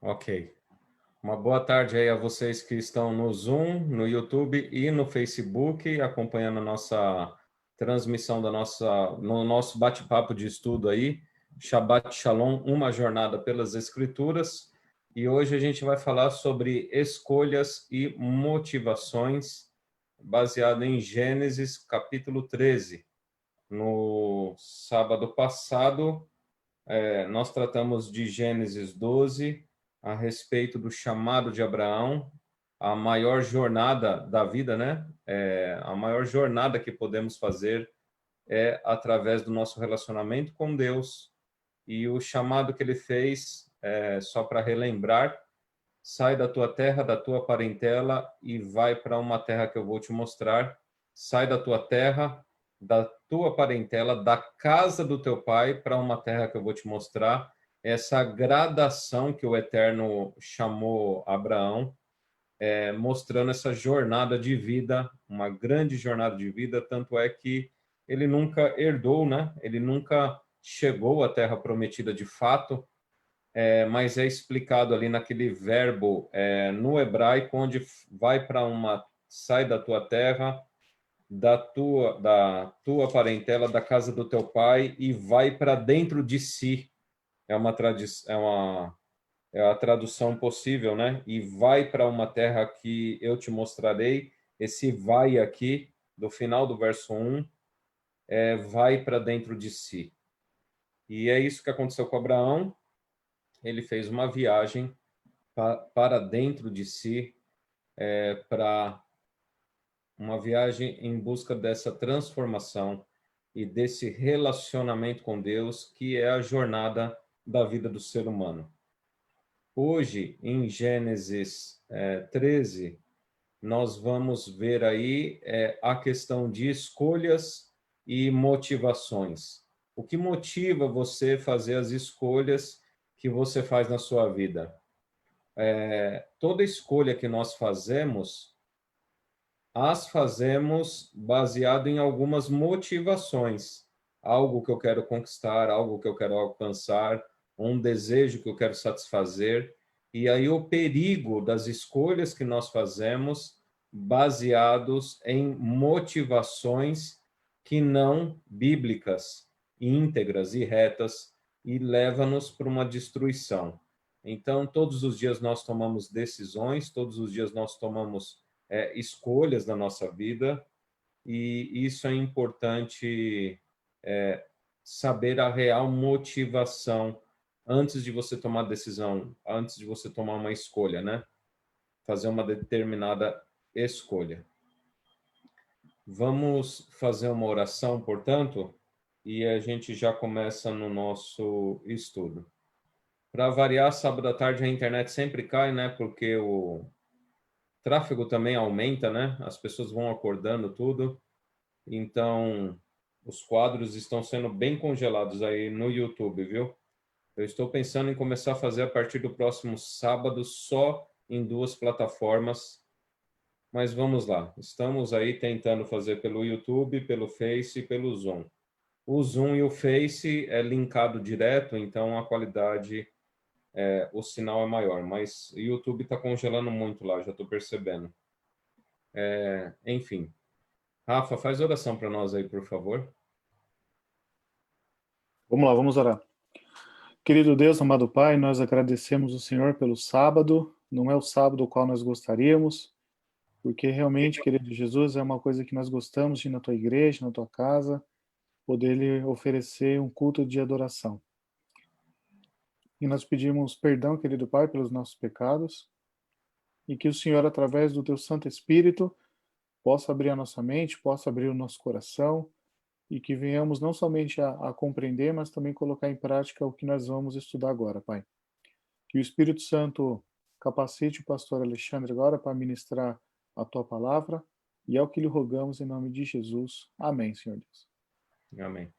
Ok. Uma boa tarde aí a vocês que estão no Zoom, no YouTube e no Facebook, acompanhando a nossa transmissão no nosso bate-papo de estudo aí, Shabbat Shalom, uma jornada pelas Escrituras. E hoje a gente vai falar sobre escolhas e motivações, baseado em Gênesis, capítulo 13. No sábado passado, nós tratamos de Gênesis 12, a respeito do chamado de Abraão, a maior jornada da vida, né? A maior jornada que podemos fazer é através do nosso relacionamento com Deus. E o chamado que ele fez, só para relembrar, sai da tua terra, da tua parentela e vai para uma terra que eu vou te mostrar. Sai da tua terra, da tua parentela, da casa do teu pai para uma terra que eu vou te mostrar. Essa gradação que o Eterno chamou Abraão, mostrando essa jornada de vida, uma grande jornada de vida, tanto é que ele nunca herdou, né? Ele nunca chegou à terra prometida de fato, mas é explicado ali naquele verbo no hebraico, onde vai para sai da tua terra, da tua parentela, da casa do teu pai e vai para dentro de si. É a tradução possível, né? E vai para uma terra que eu te mostrarei. Esse vai aqui, do final do verso 1, vai para dentro de si. E é isso que aconteceu com Abraão. Ele fez uma viagem para dentro de si, para uma viagem em busca dessa transformação e desse relacionamento com Deus, que é a jornada da vida do ser humano. Hoje, em Gênesis 13, nós vamos ver aí a questão de escolhas e motivações. O que motiva você a fazer as escolhas que você faz na sua vida? Toda escolha que nós fazemos, as fazemos baseado em algumas motivações. Algo que eu quero conquistar, algo que eu quero alcançar, um desejo que eu quero satisfazer. E aí o perigo das escolhas que nós fazemos baseados em motivações que não bíblicas, íntegras e retas, e leva-nos para uma destruição. Então, todos os dias nós tomamos decisões, todos os dias nós tomamos escolhas na nossa vida, e isso é importante saber a real motivação antes de você tomar decisão, antes de você tomar uma escolha, né? Fazer uma determinada escolha. Vamos fazer uma oração, portanto, e a gente já começa no nosso estudo. Para variar, sábado à tarde a internet sempre cai, né? Porque o tráfego também aumenta, né? As pessoas vão acordando tudo. Então, os quadros estão sendo bem congelados aí no YouTube, viu? Eu estou pensando em começar a fazer a partir do próximo sábado só em 2 plataformas, mas vamos lá. Estamos aí tentando fazer pelo YouTube, pelo Face e pelo Zoom. O Zoom e o Face é linkado direto, então a qualidade, o sinal é maior, mas o YouTube está congelando muito lá, já estou percebendo. Enfim. Rafa, faz oração para nós aí, por favor. Vamos lá, vamos orar. Querido Deus, amado Pai, nós agradecemos o Senhor pelo sábado. Não é o sábado o qual nós gostaríamos, porque realmente, querido Jesus, é uma coisa que nós gostamos de ir na tua igreja, na tua casa, poder lhe oferecer um culto de adoração. E nós pedimos perdão, querido Pai, pelos nossos pecados, e que o Senhor, através do teu Santo Espírito, possa abrir a nossa mente, possa abrir o nosso coração, e que venhamos não somente a compreender, mas também colocar em prática o que nós vamos estudar agora, Pai. Que o Espírito Santo capacite o pastor Alexandre agora para ministrar a tua palavra, e é o que lhe rogamos em nome de Jesus. Amém, Senhor Deus. Amém.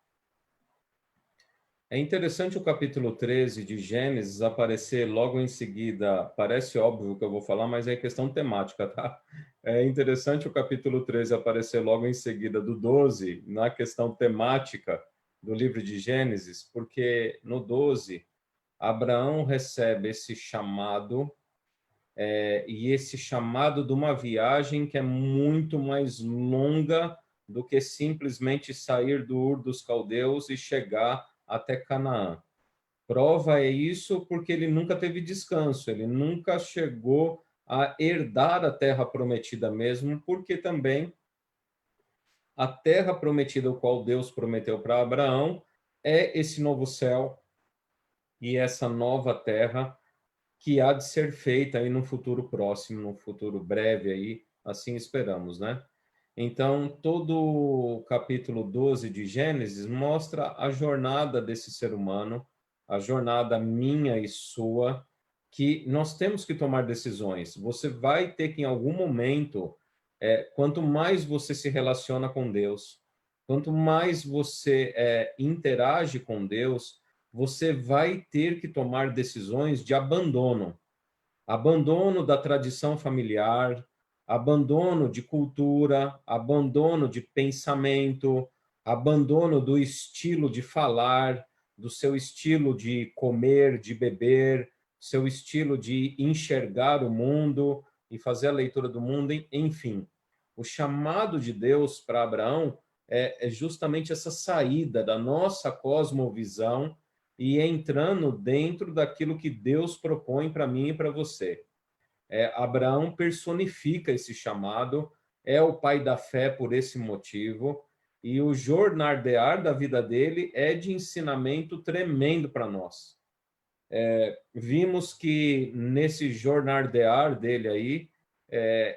É interessante o capítulo 13 de Gênesis aparecer logo em seguida, parece óbvio o que eu vou falar, mas é questão temática, tá? É interessante o capítulo 13 aparecer logo em seguida do 12, na questão temática do livro de Gênesis, porque no 12 Abraão recebe esse chamado, e esse chamado de uma viagem que é muito mais longa do que simplesmente sair do Ur dos Caldeus e chegar até Canaã. Prova é isso porque ele nunca teve descanso, ele nunca chegou a herdar a terra prometida mesmo, porque também a terra prometida, o qual Deus prometeu para Abraão, é esse novo céu e essa nova terra que há de ser feita aí no futuro próximo, no futuro breve aí, assim esperamos, né? Então, todo o capítulo 12 de Gênesis mostra a jornada desse ser humano, a jornada minha e sua, que nós temos que tomar decisões. Você vai ter que, em algum momento, quanto mais você se relaciona com Deus, quanto mais você interage com Deus, você vai ter que tomar decisões de abandono. Abandono da tradição familiar, abandono de cultura, abandono de pensamento, abandono do estilo de falar, do seu estilo de comer, de beber, seu estilo de enxergar o mundo e fazer a leitura do mundo, enfim. O chamado de Deus para Abraão é justamente essa saída da nossa cosmovisão e entrando dentro daquilo que Deus propõe para mim e para você. Abraão personifica esse chamado, é o pai da fé por esse motivo, e o jornadear da vida dele é de ensinamento tremendo para nós. Vimos que nesse jornadear dele aí,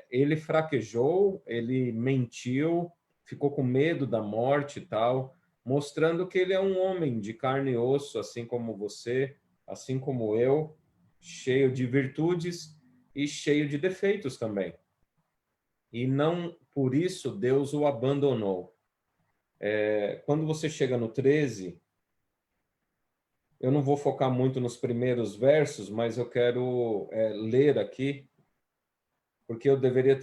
ele fraquejou, ele mentiu, ficou com medo da morte e tal, mostrando que ele é um homem de carne e osso, assim como você, assim como eu, cheio de virtudes e cheio de defeitos também. E não por isso Deus o abandonou. Quando você chega no 13, eu não vou focar muito nos primeiros versos, mas eu quero ler aqui, porque eu deveria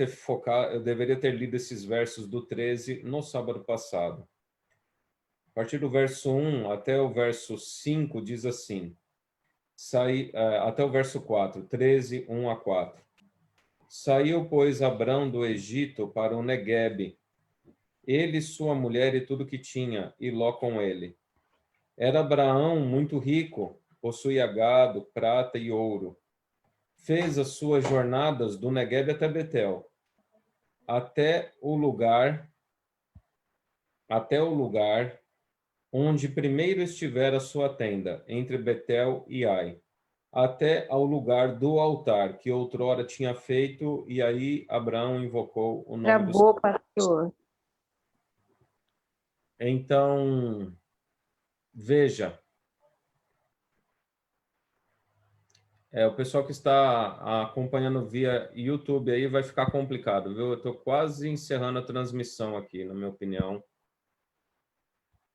ter lido esses versos do 13 no sábado passado. A partir do verso 1 até o verso 5 diz assim, até o verso 4, 13, 1 a 4. Saiu, pois, Abrão do Egito para o Neguebe, ele, sua mulher e tudo que tinha, e Ló com ele. Era Abraão muito rico, possuía gado, prata e ouro. Fez as suas jornadas do Neguebe até Betel, até o lugar onde primeiro estivera a sua tenda, entre Betel e Ai, até ao lugar do altar que outrora tinha feito, e aí Abraão invocou o nome do Senhor. Pastor. Então, veja, o pessoal que está acompanhando via YouTube aí vai ficar complicado, viu? Eu estou quase encerrando a transmissão aqui, na minha opinião.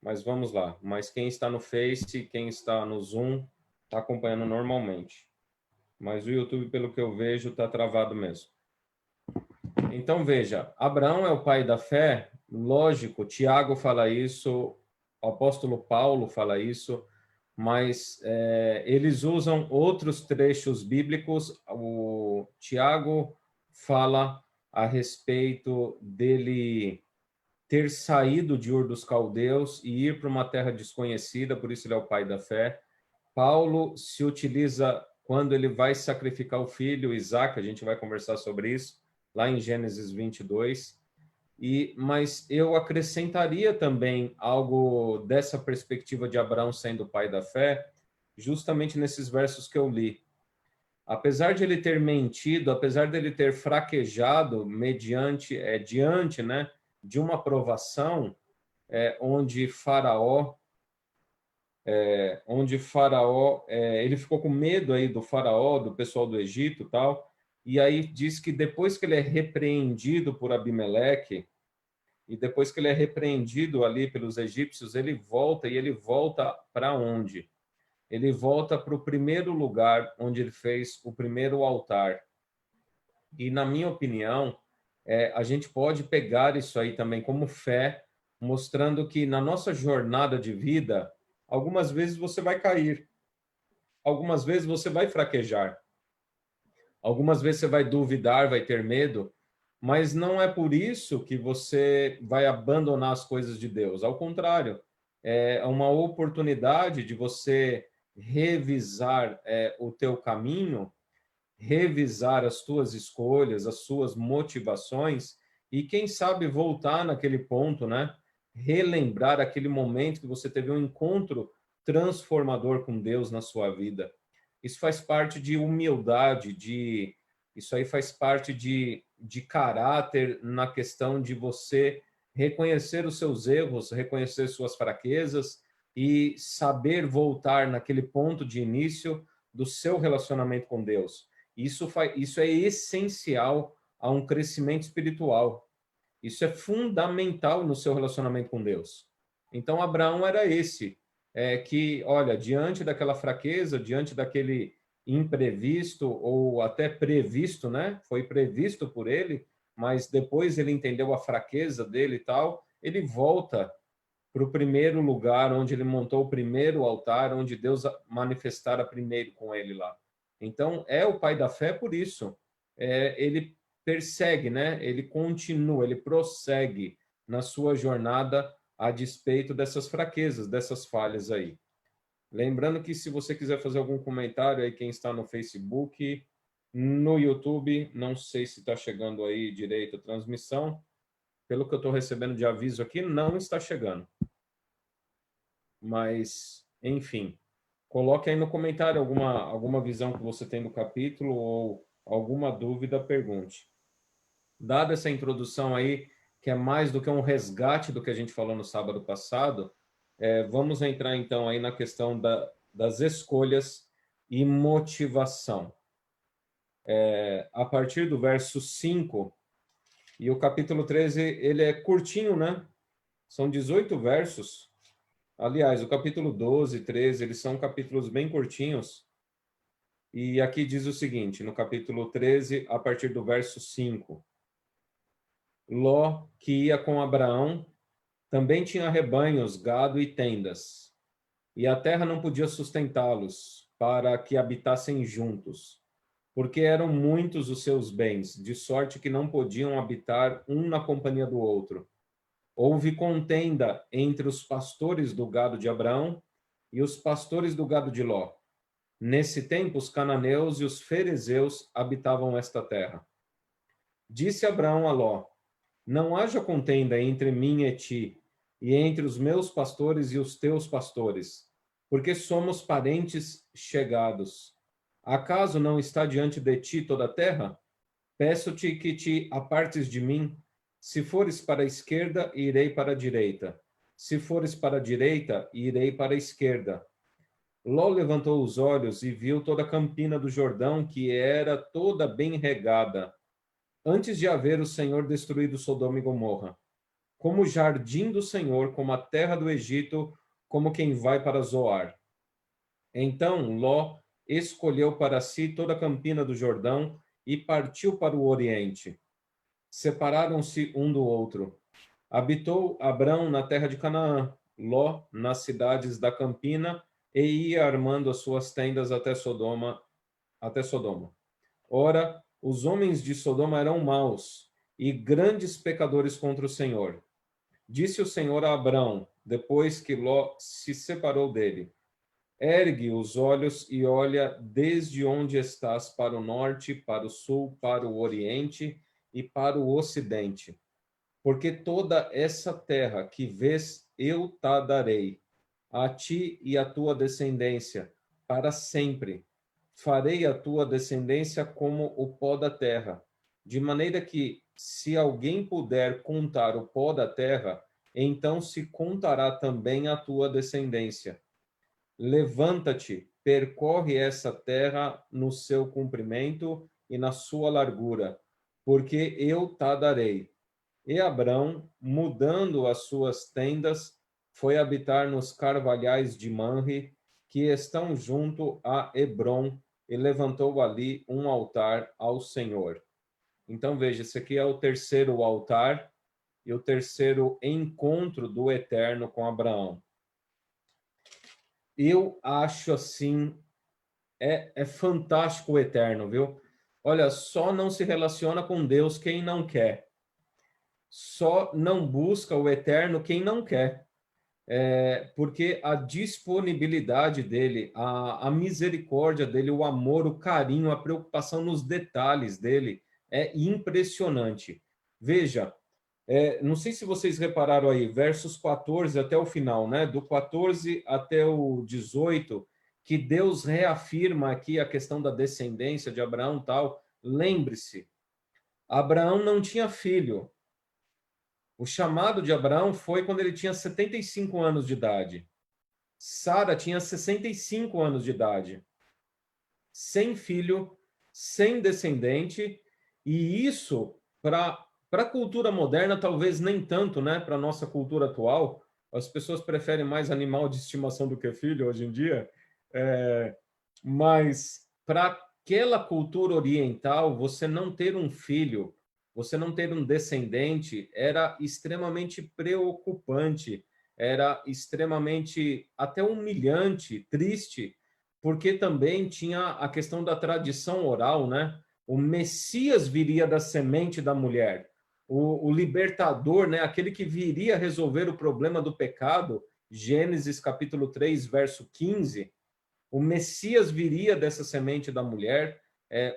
Mas vamos lá. Mas quem está no Face, quem está no Zoom, está acompanhando normalmente. Mas o YouTube, pelo que eu vejo, está travado mesmo. Então, veja, Abraão é o pai da fé, lógico, Tiago fala isso, o apóstolo Paulo fala isso, mas eles usam outros trechos bíblicos. O Tiago fala a respeito dele ter saído de Ur dos Caldeus e ir para uma terra desconhecida, por isso ele é o pai da fé. Paulo se utiliza quando ele vai sacrificar o filho, Isaac, a gente vai conversar sobre isso, lá em Gênesis 22. Mas eu acrescentaria também algo dessa perspectiva de Abraão sendo o pai da fé, justamente nesses versos que eu li. Apesar de ele ter mentido, apesar de ele ter fraquejado diante, né, de uma provação, onde Faraó, ele ficou com medo aí do Faraó, do pessoal do Egito e tal, e aí diz que depois que ele é repreendido por Abimeleque, e depois que ele é repreendido ali pelos egípcios, ele volta para onde? Ele volta para o primeiro lugar onde ele fez o primeiro altar. E, na minha opinião, a gente pode pegar isso aí também como fé, mostrando que na nossa jornada de vida, algumas vezes você vai cair. algumas vezes você vai fraquejar. Algumas vezes você vai duvidar, vai ter medo, mas não é por isso que você vai abandonar as coisas de Deus. Ao contrário, é uma oportunidade de você revisar o teu caminho, revisar as tuas escolhas, as suas motivações e quem sabe voltar naquele ponto, né? Relembrar aquele momento que você teve um encontro transformador com Deus na sua vida. Isso faz parte de humildade, isso aí faz parte de caráter na questão de você reconhecer os seus erros, reconhecer suas fraquezas e saber voltar naquele ponto de início do seu relacionamento com Deus. Isso é essencial a um crescimento espiritual. Isso é fundamental no seu relacionamento com Deus. Então, Abraão era esse, que, olha, diante daquela fraqueza, diante daquele imprevisto ou até previsto, né? Foi previsto por ele, mas depois ele entendeu a fraqueza dele e tal, ele volta para o primeiro lugar onde ele montou o primeiro altar, onde Deus manifestara primeiro com ele lá. Então, é o pai da fé por isso. Ele persegue, né? Ele continua, ele prossegue na sua jornada a despeito dessas fraquezas, dessas falhas aí. Lembrando que se você quiser fazer algum comentário aí, quem está no Facebook, no YouTube, não sei se está chegando aí direito a transmissão. Pelo que eu estou recebendo de aviso aqui, não está chegando. Mas, enfim, coloque aí no comentário alguma visão que você tem do capítulo ou alguma dúvida, pergunte. Dada essa introdução aí, que é mais do que um resgate do que a gente falou no sábado passado, vamos entrar então aí na questão das escolhas e motivação. A partir do verso 5, e o capítulo 13, ele é curtinho, né? São 18 versos. Aliás, o capítulo 12, 13, eles são capítulos bem curtinhos. E aqui diz o seguinte, no capítulo 13, a partir do verso 5. Ló, que ia com Abraão, também tinha rebanhos, gado e tendas. E a terra não podia sustentá-los, para que habitassem juntos, porque eram muitos os seus bens, de sorte que não podiam habitar um na companhia do outro. Houve contenda entre os pastores do gado de Abraão e os pastores do gado de Ló. Nesse tempo, os cananeus e os ferezeus habitavam esta terra. Disse Abraão a Ló: não haja contenda entre mim e ti, e entre os meus pastores e os teus pastores, porque somos parentes chegados. Acaso não está diante de ti toda a terra? Peço-te que te apartes de mim. Se fores para a esquerda, irei para a direita. Se fores para a direita, irei para a esquerda. Ló levantou os olhos e viu toda a campina do Jordão, que era toda bem regada, antes de haver o Senhor destruído Sodoma e Gomorra. Como o jardim do Senhor, como a terra do Egito, como quem vai para Zoar. Então Ló escolheu para si toda a campina do Jordão e partiu para o oriente. Separaram-se um do outro. Habitou Abrão na terra de Canaã, Ló nas cidades da campina, e ia armando as suas tendas até Sodoma. Ora, os homens de Sodoma eram maus e grandes pecadores contra o Senhor. Disse o Senhor a Abrão, depois que Ló se separou dele: ergue os olhos e olha desde onde estás para o norte, para o sul, para o oriente e para o ocidente. Porque toda essa terra que vês eu te darei, a ti e à tua descendência, para sempre. Farei a tua descendência como o pó da terra, de maneira que, se alguém puder contar o pó da terra, então se contará também a tua descendência. Levanta-te, percorre essa terra no seu comprimento e na sua largura, porque eu te darei. E Abrão, mudando as suas tendas, foi habitar nos carvalhais de Manre, que estão junto a Hebrom, e levantou ali um altar ao Senhor. Então, veja, esse aqui é o terceiro altar e o terceiro encontro do Eterno com Abraão. Eu acho, assim, é fantástico o eterno, viu? Olha, só não se relaciona com Deus quem não quer. Só não busca o eterno quem não quer. Porque a disponibilidade dele, a misericórdia dele, o amor, o carinho, a preocupação nos detalhes dele é impressionante. Veja, não sei se vocês repararam aí, versos 14 até o final, né? Do 14 até o 18, que Deus reafirma aqui a questão da descendência de Abraão e tal. Lembre-se, Abraão não tinha filho. O chamado de Abraão foi quando ele tinha 75 anos de idade. Sara tinha 65 anos de idade. Sem filho, sem descendente, e isso, para a cultura moderna, talvez nem tanto, né? Para a nossa cultura atual, as pessoas preferem mais animal de estimação do que filho hoje em dia. Mas para aquela cultura oriental, você não ter um filho, você não ter um descendente, era extremamente preocupante, era extremamente até humilhante, triste, porque também tinha a questão da tradição oral, né? O Messias viria da semente da mulher, o libertador, né? Aquele que viria resolver o problema do pecado, Gênesis capítulo 3, verso 15. O Messias viria dessa semente da mulher,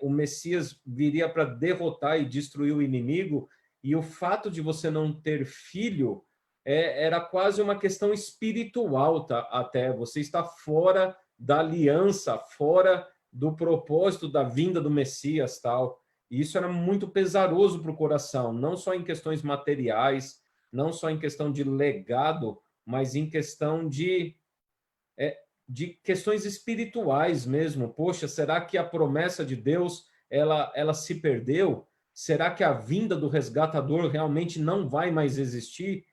o Messias viria para derrotar e destruir o inimigo, e o fato de você não ter filho era quase uma questão espiritual, tá? Até você está fora da aliança, fora do propósito da vinda do Messias, tal. E isso era muito pesaroso para o coração, não só em questões materiais, não só em questão de legado, mas em questão de questões espirituais mesmo. Poxa, será que a promessa de Deus ela se perdeu? Será que a vinda do resgatador realmente não vai mais existir?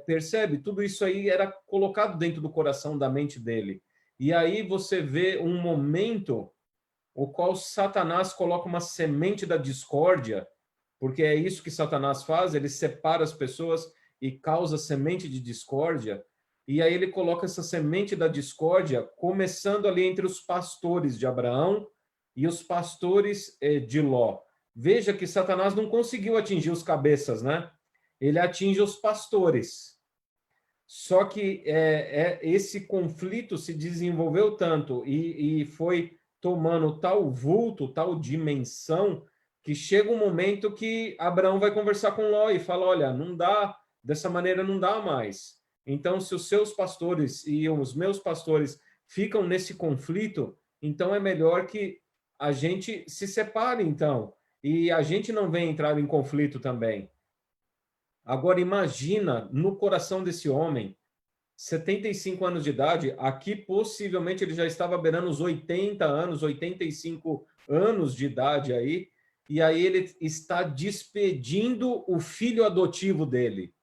Percebe? Tudo isso aí era colocado dentro do coração, da mente dele. E aí você vê um momento o qual Satanás coloca uma semente da discórdia, porque é isso que Satanás faz, ele separa as pessoas e causa semente de discórdia, e aí ele coloca essa semente da discórdia, começando ali entre os pastores de Abraão e os pastores de Ló. Veja que Satanás não conseguiu atingir os cabeças, né? Ele atinge os pastores. Só que esse conflito se desenvolveu tanto e foi tomando tal vulto, tal dimensão, que chega um momento que Abraão vai conversar com Ló e fala, olha, não dá, dessa maneira não dá mais. Então, se os seus pastores e os meus pastores ficam nesse conflito, então é melhor que a gente se separe, então, e a gente não venha entrar em conflito também. Agora, imagina no coração desse homem, 75 anos de idade, aqui possivelmente ele já estava beirando os 80 anos, 85 anos de idade aí, e aí ele está despedindo o filho adotivo dele.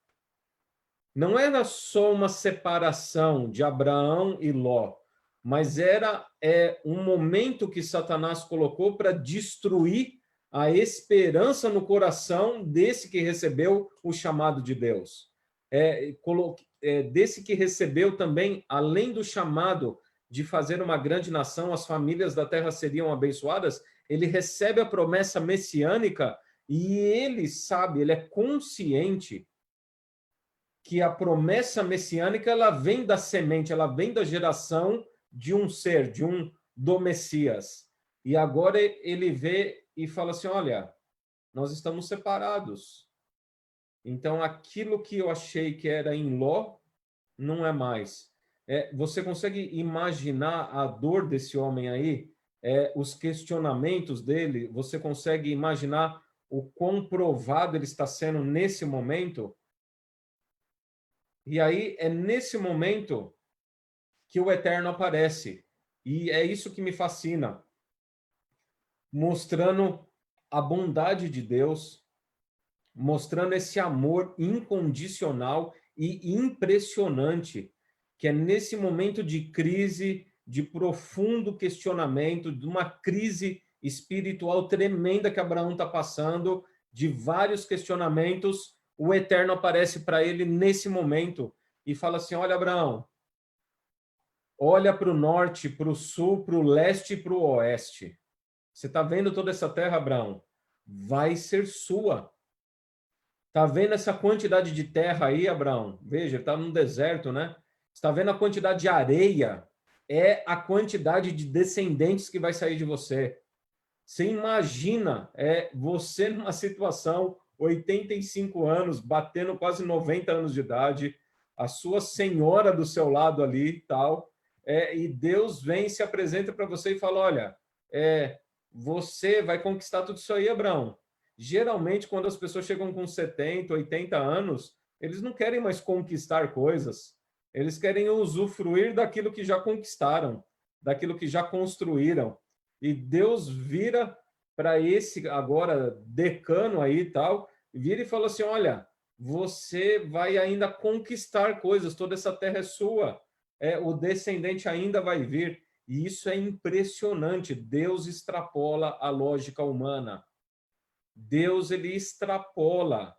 Não era só uma separação de Abraão e Ló, mas era um momento que Satanás colocou para destruir a esperança no coração desse que recebeu o chamado de Deus. Desse que recebeu também, além do chamado de fazer uma grande nação, as famílias da terra seriam abençoadas, ele recebe a promessa messiânica e ele sabe, ele é consciente que a promessa messiânica ela vem da semente, ela vem da geração de um ser, do Messias. E agora ele vê e fala assim, olha, nós estamos separados. Então, aquilo que eu achei que era em Ló, não é mais. Você consegue imaginar a dor desse homem aí? Os questionamentos dele? Você consegue imaginar o quão provado ele está sendo nesse momento? E aí, é nesse momento que o Eterno aparece. E é isso que me fascina. Mostrando a bondade de Deus, mostrando esse amor incondicional e impressionante, que é nesse momento de crise, de profundo questionamento, de uma crise espiritual tremenda que Abraão está passando, de vários questionamentos, o Eterno aparece para ele nesse momento e fala assim, olha, Abraão, olha para o norte, para o sul, para o leste e para o oeste. Você está vendo toda essa terra, Abraão? Vai ser sua. Está vendo essa quantidade de terra aí, Abraão? Veja, ele está num deserto, né? Está vendo a quantidade de areia? É a quantidade de descendentes que vai sair de você. Você imagina você numa situação, 85 anos, batendo quase 90 anos de idade, a sua senhora do seu lado ali e tal, e Deus vem e se apresenta para você e fala, olha, você vai conquistar tudo isso aí, Abraão. Geralmente, quando as pessoas chegam com 70, 80 anos, eles não querem mais conquistar coisas, eles querem usufruir daquilo que já conquistaram, daquilo que já construíram. E Deus vira para esse agora decano aí e tal, vira e fala assim, olha, você vai ainda conquistar coisas, toda essa terra é sua, o descendente ainda vai vir. E isso é impressionante. Deus extrapola a lógica humana. Deus ele extrapola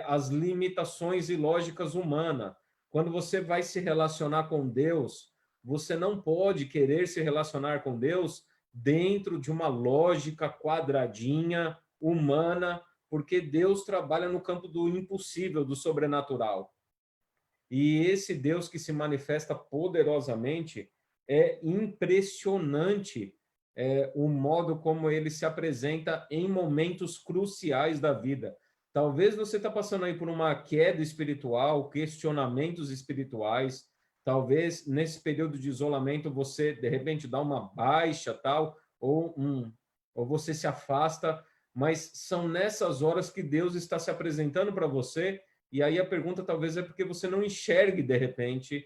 as limitações e lógicas humanas. Quando você vai se relacionar com Deus, você não pode querer se relacionar com Deus dentro de uma lógica quadradinha, humana, porque Deus trabalha no campo do impossível, do sobrenatural. E esse Deus que se manifesta poderosamente é impressionante o modo como ele se apresenta em momentos cruciais da vida. Talvez você está passando aí por uma queda espiritual, questionamentos espirituais. Talvez nesse período de isolamento você de repente dá uma baixa, tal, ou você se afasta. Mas são nessas horas que Deus está se apresentando para você. E aí a pergunta talvez é porque você não enxergue, de repente,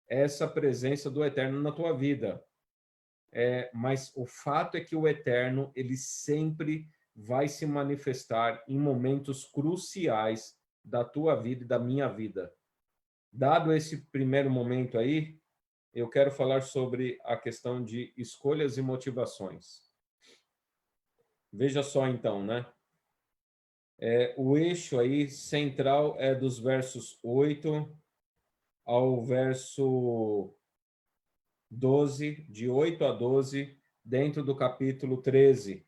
essa presença do Eterno na tua vida. Mas o fato é que o Eterno, ele sempre vai se manifestar em momentos cruciais da tua vida e da minha vida. Dado esse primeiro momento aí, eu quero falar sobre a questão de escolhas e motivações. Veja só então, né? O eixo aí central é dos versos 8 ao verso 12, de 8 a 12, dentro do capítulo 13.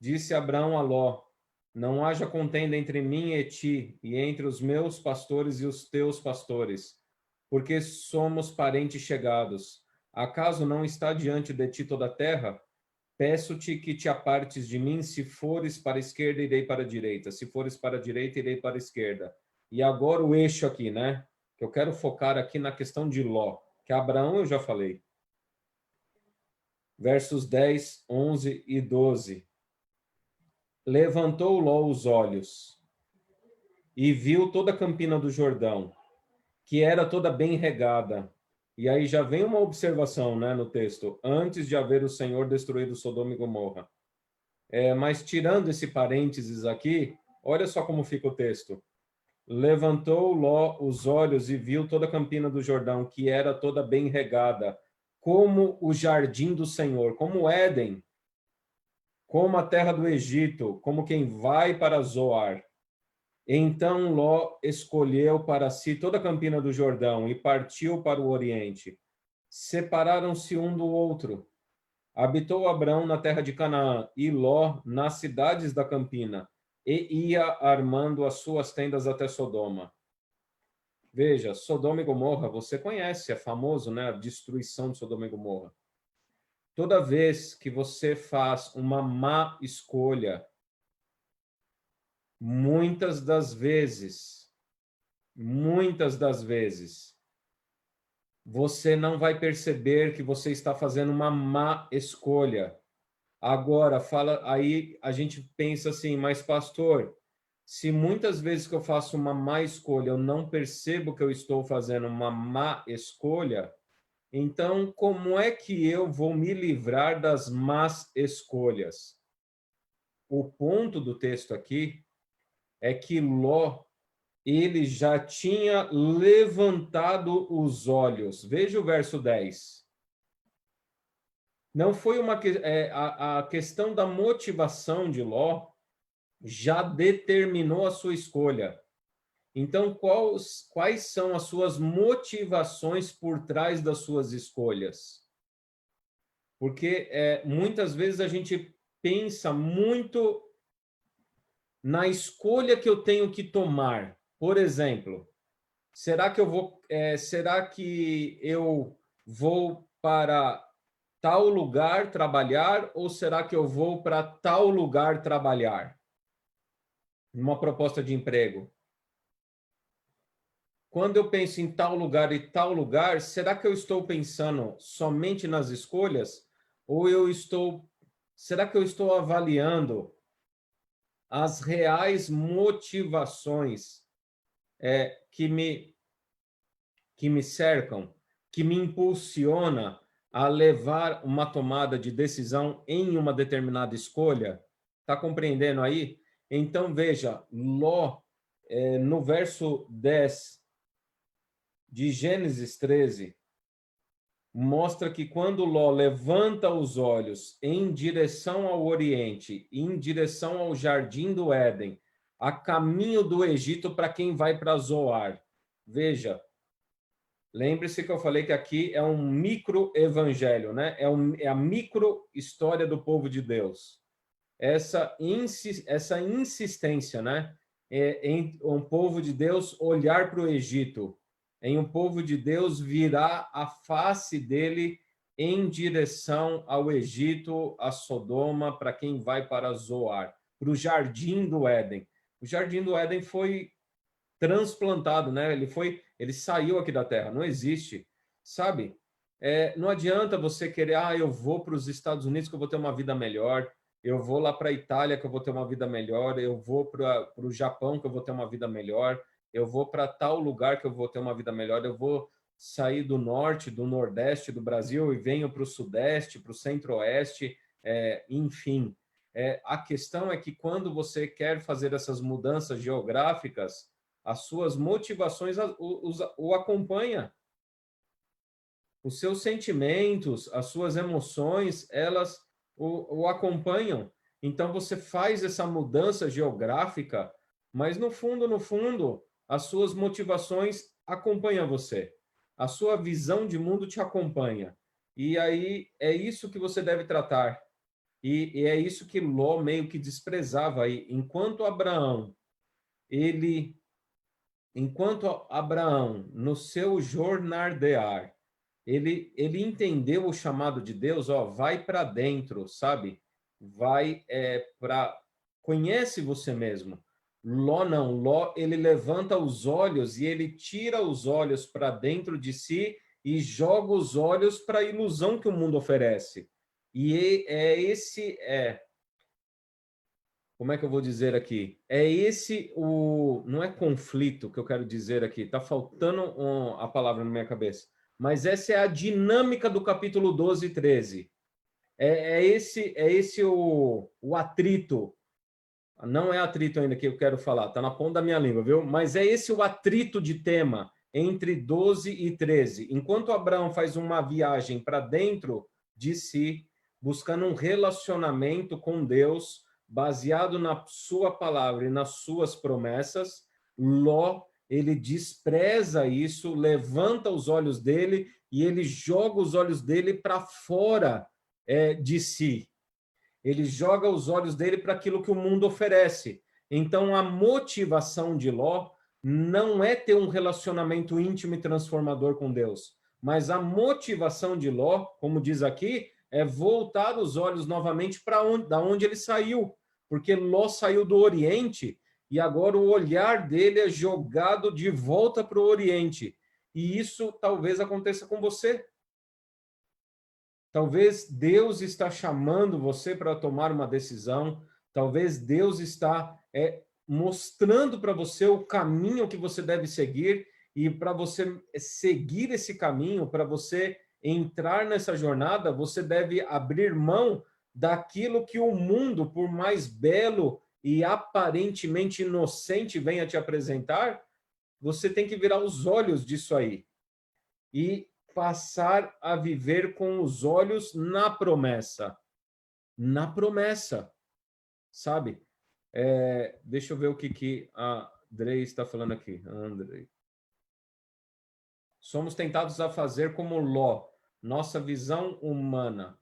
Disse Abraão a Ló, não haja contenda entre mim e ti, e entre os meus pastores e os teus pastores, porque somos parentes chegados. Acaso não está diante de ti toda a terra? Peço-te que te apartes de mim, se fores para a esquerda, irei para a direita, se fores para a direita, irei para a esquerda. E agora o eixo aqui, né? Que eu quero focar aqui na questão de Ló, que Abraão eu já falei. Versos 10, 11 e 12. Levantou Ló os olhos e viu toda a campina do Jordão, que era toda bem regada. E aí já vem uma observação, né, no texto, antes de haver o Senhor destruído Sodoma e Gomorra. Mas tirando esse parênteses aqui, olha só como fica o texto. Levantou Ló os olhos e viu toda a campina do Jordão, que era toda bem regada, como o jardim do Senhor, como Éden, como a terra do Egito, como quem vai para Zoar. Então Ló escolheu para si toda a campina do Jordão e partiu para o oriente. Separaram-se um do outro. Habitou Abrão na terra de Canaã e Ló nas cidades da campina, e ia armando as suas tendas até Sodoma. Veja, Sodoma e Gomorra, você conhece, é famoso, né? A destruição de Sodoma e Gomorra. Toda vez que você faz uma má escolha, muitas das vezes, você não vai perceber que você está fazendo uma má escolha. Agora, aí a gente pensa assim, mas pastor, se muitas vezes que eu faço uma má escolha, eu não percebo que eu estou fazendo uma má escolha, então como é que eu vou me livrar das más escolhas? O ponto do texto aqui é que Ló, ele já tinha levantado os olhos. Veja o verso 10. Não foi a questão da motivação de Ló já determinou a sua escolha. Então, quais são as suas motivações por trás das suas escolhas? Porque muitas vezes a gente pensa muito na escolha que eu tenho que tomar. Por exemplo, será que eu vou para tal lugar trabalhar ou será que eu vou para tal lugar trabalhar? Uma proposta de emprego. Quando eu penso em tal lugar e tal lugar, será que eu estou pensando somente nas escolhas ou será que eu estou avaliando as reais motivações que me cercam, que me impulsiona a levar uma tomada de decisão em uma determinada escolha? Está compreendendo aí? Então, veja, Ló, no verso 10 de Gênesis 13, mostra que quando Ló levanta os olhos em direção ao Oriente, em direção ao Jardim do Éden, a caminho do Egito para quem vai para Zoar. Veja, lembre-se que eu falei que aqui é um micro-evangelho, né? É a micro-história do povo de Deus. Essa insistência, né? Em um povo de Deus olhar para o Egito, em um povo de Deus virar a face dele em direção ao Egito, a Sodoma, para quem vai para Zoar, para o Jardim do Éden. O Jardim do Éden foi transplantado, né? Ele saiu aqui da Terra, não existe, sabe? Não adianta você querer, eu vou para os Estados Unidos que eu vou ter uma vida melhor, eu vou lá para a Itália que eu vou ter uma vida melhor, eu vou para o Japão que eu vou ter uma vida melhor, eu vou para tal lugar que eu vou ter uma vida melhor, eu vou sair do norte, do nordeste do Brasil e venho para o sudeste, para o centro-oeste, enfim. A questão é que quando você quer fazer essas mudanças geográficas, as suas motivações o acompanham. Os seus sentimentos, as suas emoções, elas o acompanham. Então, você faz essa mudança geográfica, mas no fundo, as suas motivações acompanham você. A sua visão de mundo te acompanha. E aí, é isso que você deve tratar. E é isso que Ló meio que desprezava aí. Enquanto Abraão, no seu jornardear, ele entendeu o chamado de Deus, vai para dentro, sabe? Vai para... Conhece você mesmo. Ló não. Ló, ele levanta os olhos e ele tira os olhos para dentro de si e joga os olhos para a ilusão que o mundo oferece. E como é que eu vou dizer aqui? Não é conflito que eu quero dizer aqui, está faltando a palavra na minha cabeça, mas essa é a dinâmica do capítulo 12 e 13. É esse o atrito, não é atrito ainda que eu quero falar, está na ponta da minha língua, viu? Mas é esse o atrito de tema entre 12 e 13. Enquanto Abraão faz uma viagem para dentro de si, buscando um relacionamento com Deus, baseado na sua palavra e nas suas promessas, Ló, ele despreza isso, levanta os olhos dele e ele joga os olhos dele para fora de si. Ele joga os olhos dele para aquilo que o mundo oferece. Então, a motivação de Ló não é ter um relacionamento íntimo e transformador com Deus, mas a motivação de Ló, como diz aqui, é voltar os olhos novamente para onde ele saiu, porque Ló saiu do Oriente e agora o olhar dele é jogado de volta para o Oriente. E isso talvez aconteça com você. Talvez Deus está chamando você para tomar uma decisão, talvez Deus está mostrando para você o caminho que você deve seguir, e para você seguir esse caminho, para você entrar nessa jornada, você deve abrir mão daquilo que o mundo, por mais belo e aparentemente inocente venha te apresentar, você tem que virar os olhos disso aí. E passar a viver com os olhos na promessa. Na promessa, sabe? Deixa eu ver o que Andrei está falando aqui. Andrei. Somos tentados a fazer como Ló, nossa visão humana.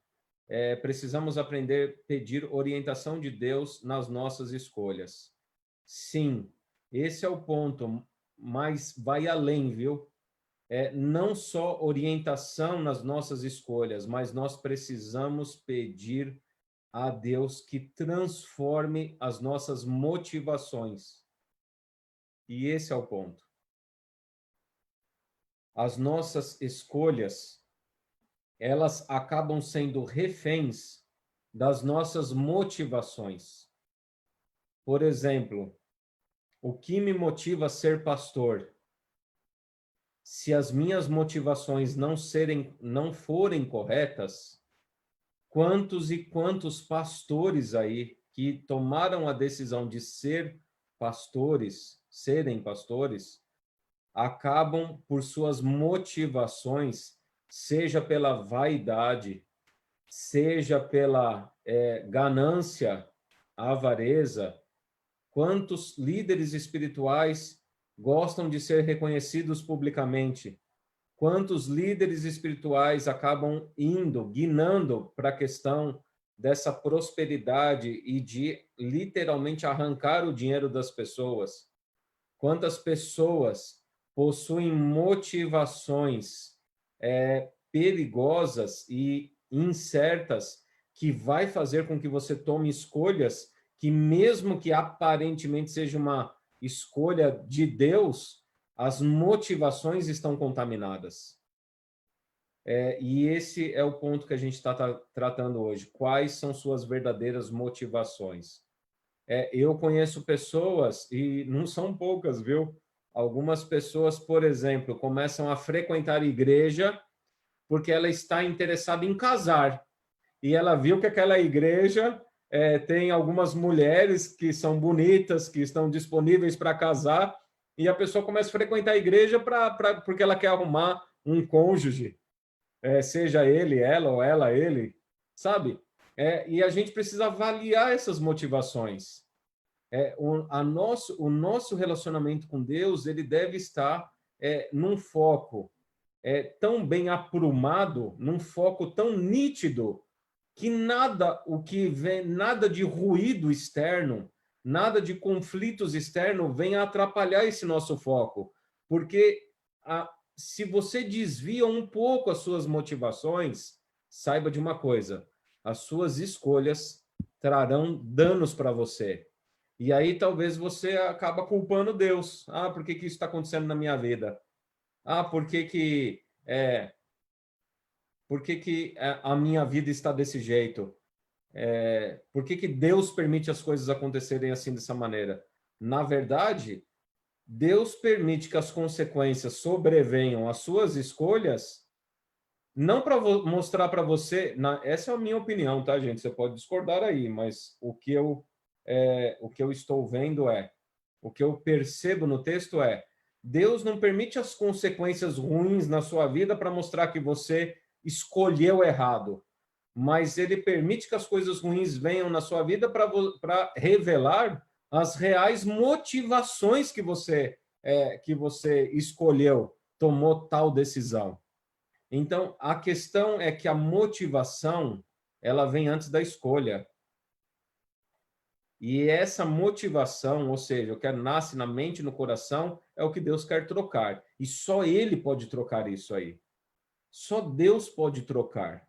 Precisamos aprender a pedir orientação de Deus nas nossas escolhas. Sim, esse é o ponto, mas vai além, viu? Não só orientação nas nossas escolhas, mas nós precisamos pedir a Deus que transforme as nossas motivações. E esse é o ponto. As nossas escolhas, elas acabam sendo reféns das nossas motivações. Por exemplo, o que me motiva a ser pastor? Se as minhas motivações não forem corretas, quantos e quantos pastores aí que tomaram a decisão de serem pastores, acabam por suas motivações, seja pela vaidade, seja pela ganância, avareza. Quantos líderes espirituais gostam de ser reconhecidos publicamente? Quantos líderes espirituais acabam guinando para a questão dessa prosperidade e de literalmente arrancar o dinheiro das pessoas? Quantas pessoas possuem motivações perigosas e incertas que vai fazer com que você tome escolhas que, mesmo que aparentemente seja uma escolha de Deus, as motivações estão contaminadas. E esse é o ponto que a gente está tratando hoje. Quais são suas verdadeiras motivações? Eu conheço pessoas, e não são poucas, viu? Algumas pessoas, por exemplo, começam a frequentar a igreja porque ela está interessada em casar. E ela viu que aquela igreja tem algumas mulheres que são bonitas, que estão disponíveis para casar, e a pessoa começa a frequentar a igreja porque ela quer arrumar um cônjuge, seja ele, ela, ou ela, ele, sabe? E a gente precisa avaliar essas motivações. O nosso relacionamento com Deus, ele deve estar num foco tão bem aprumado, num foco tão nítido, que nada de ruído externo, nada de conflitos externos venha atrapalhar esse nosso foco. Porque se você desvia um pouco as suas motivações, saiba de uma coisa, as suas escolhas trarão danos para você. E aí talvez você acaba culpando Deus. Por que isso está acontecendo na minha vida? Por que a minha vida está desse jeito? Por que Deus permite as coisas acontecerem assim, dessa maneira? Na verdade, Deus permite que as consequências sobrevenham às suas escolhas, não para mostrar para você... essa é a minha opinião, tá, gente? Você pode discordar aí, mas o que eu estou vendo o que eu percebo no texto Deus não permite as consequências ruins na sua vida para mostrar que você escolheu errado, mas ele permite que as coisas ruins venham na sua vida para revelar as reais motivações que você escolheu, tomou tal decisão. Então, a questão é que a motivação, ela vem antes da escolha. E essa motivação, ou seja, o que nasce na mente e no coração, é o que Deus quer trocar. E só Ele pode trocar isso aí. Só Deus pode trocar.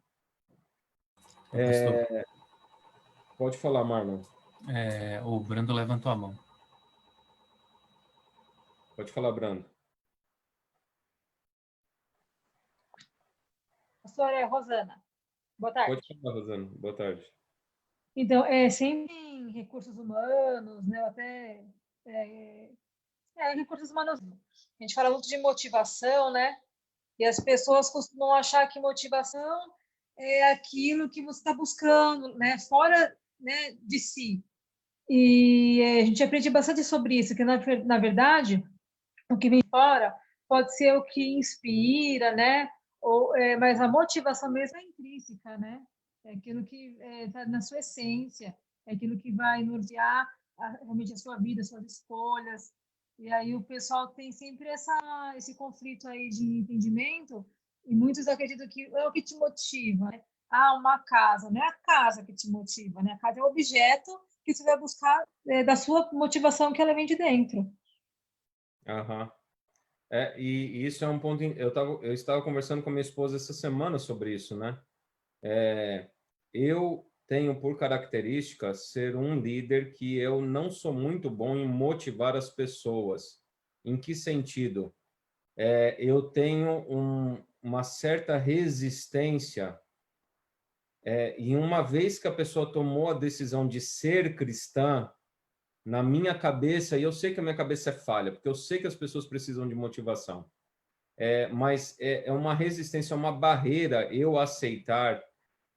Pode falar, Marlon. O Brando levantou a mão. Pode falar, Brando. Pastora Rosana, boa tarde. Pode falar, Rosana. Boa tarde. Então, sempre em recursos humanos, né, até recursos humanos, a gente fala muito de motivação, né? E as pessoas costumam achar que motivação é aquilo que você está buscando, né, fora, né, de si. E a gente aprende bastante sobre isso, que na verdade o que vem fora pode ser o que inspira, né? Mas a motivação mesmo é intrínseca, né? É aquilo que está na sua essência, é aquilo que vai nortear realmente a sua vida, as suas escolhas. E aí o pessoal tem sempre esse conflito aí de entendimento, e muitos acreditam que é o que te motiva, né? Ah, uma casa, não é a casa que te motiva, né? A casa é o objeto que você vai buscar da sua motivação que ela vem de dentro. Aham. E isso é um ponto. Eu estava conversando com a minha esposa essa semana sobre isso, né? Eu tenho por característica ser um líder que eu não sou muito bom em motivar as pessoas. Em que sentido? Eu tenho uma certa resistência. E uma vez que a pessoa tomou a decisão de ser cristã, na minha cabeça, e eu sei que a minha cabeça é falha, porque eu sei que as pessoas precisam de motivação, mas é uma resistência, uma barreira eu aceitar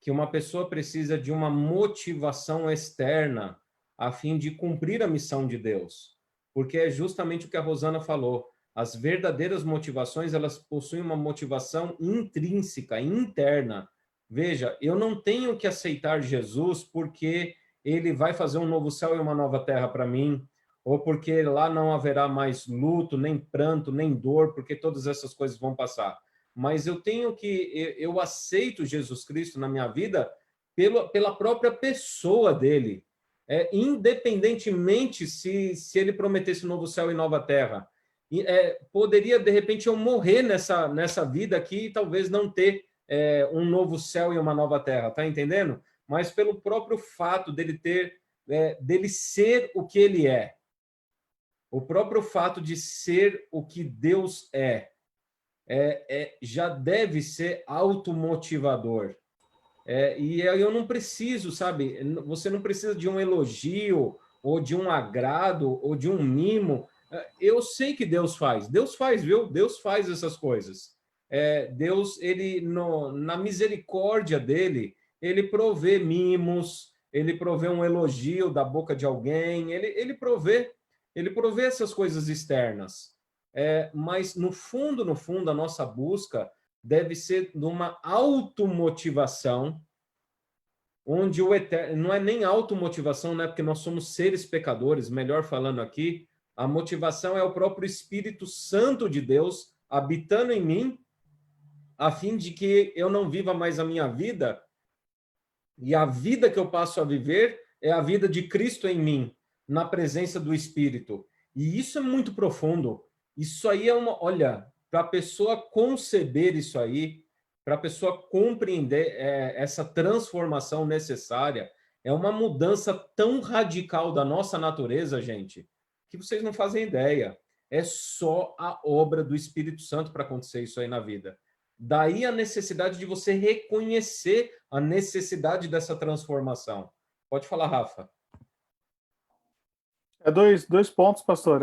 que uma pessoa precisa de uma motivação externa a fim de cumprir a missão de Deus. Porque é justamente o que a Rosana falou. As verdadeiras motivações, elas possuem uma motivação intrínseca, interna. Veja, eu não tenho que aceitar Jesus porque ele vai fazer um novo céu e uma nova terra para mim, ou porque lá não haverá mais luto, nem pranto, nem dor, porque todas essas coisas vão passar. Mas eu aceito Jesus Cristo na minha vida pela própria pessoa dele. Independentemente se ele prometesse novo céu e nova terra. Poderia, de repente, eu morrer nessa vida aqui e talvez não ter um novo céu e uma nova terra, tá entendendo? Mas pelo próprio fato dele ser o que ele é. O próprio fato de ser o que Deus já deve ser automotivador. E eu não preciso, sabe? Você não precisa de um elogio, ou de um agrado, ou de um mimo. Eu sei que Deus faz. Deus faz, viu? Deus faz essas coisas. Deus, ele na misericórdia dele, ele provê mimos, ele provê um elogio da boca de alguém, ele provê essas coisas externas. Mas, no fundo, a nossa busca deve ser de uma automotivação, onde o eterno... Não é nem automotivação, né? Porque nós somos seres pecadores, melhor falando aqui, a motivação é o próprio Espírito Santo de Deus habitando em mim, a fim de que eu não viva mais a minha vida, e a vida que eu passo a viver é a vida de Cristo em mim, na presença do Espírito. E isso é muito profundo. Isso aí olha, para a pessoa conceber isso aí, para a pessoa compreender essa transformação necessária, é uma mudança tão radical da nossa natureza, gente, que vocês não fazem ideia. É só a obra do Espírito Santo para acontecer isso aí na vida. Daí a necessidade de você reconhecer a necessidade dessa transformação. Pode falar, Rafa. Dois pontos, pastor,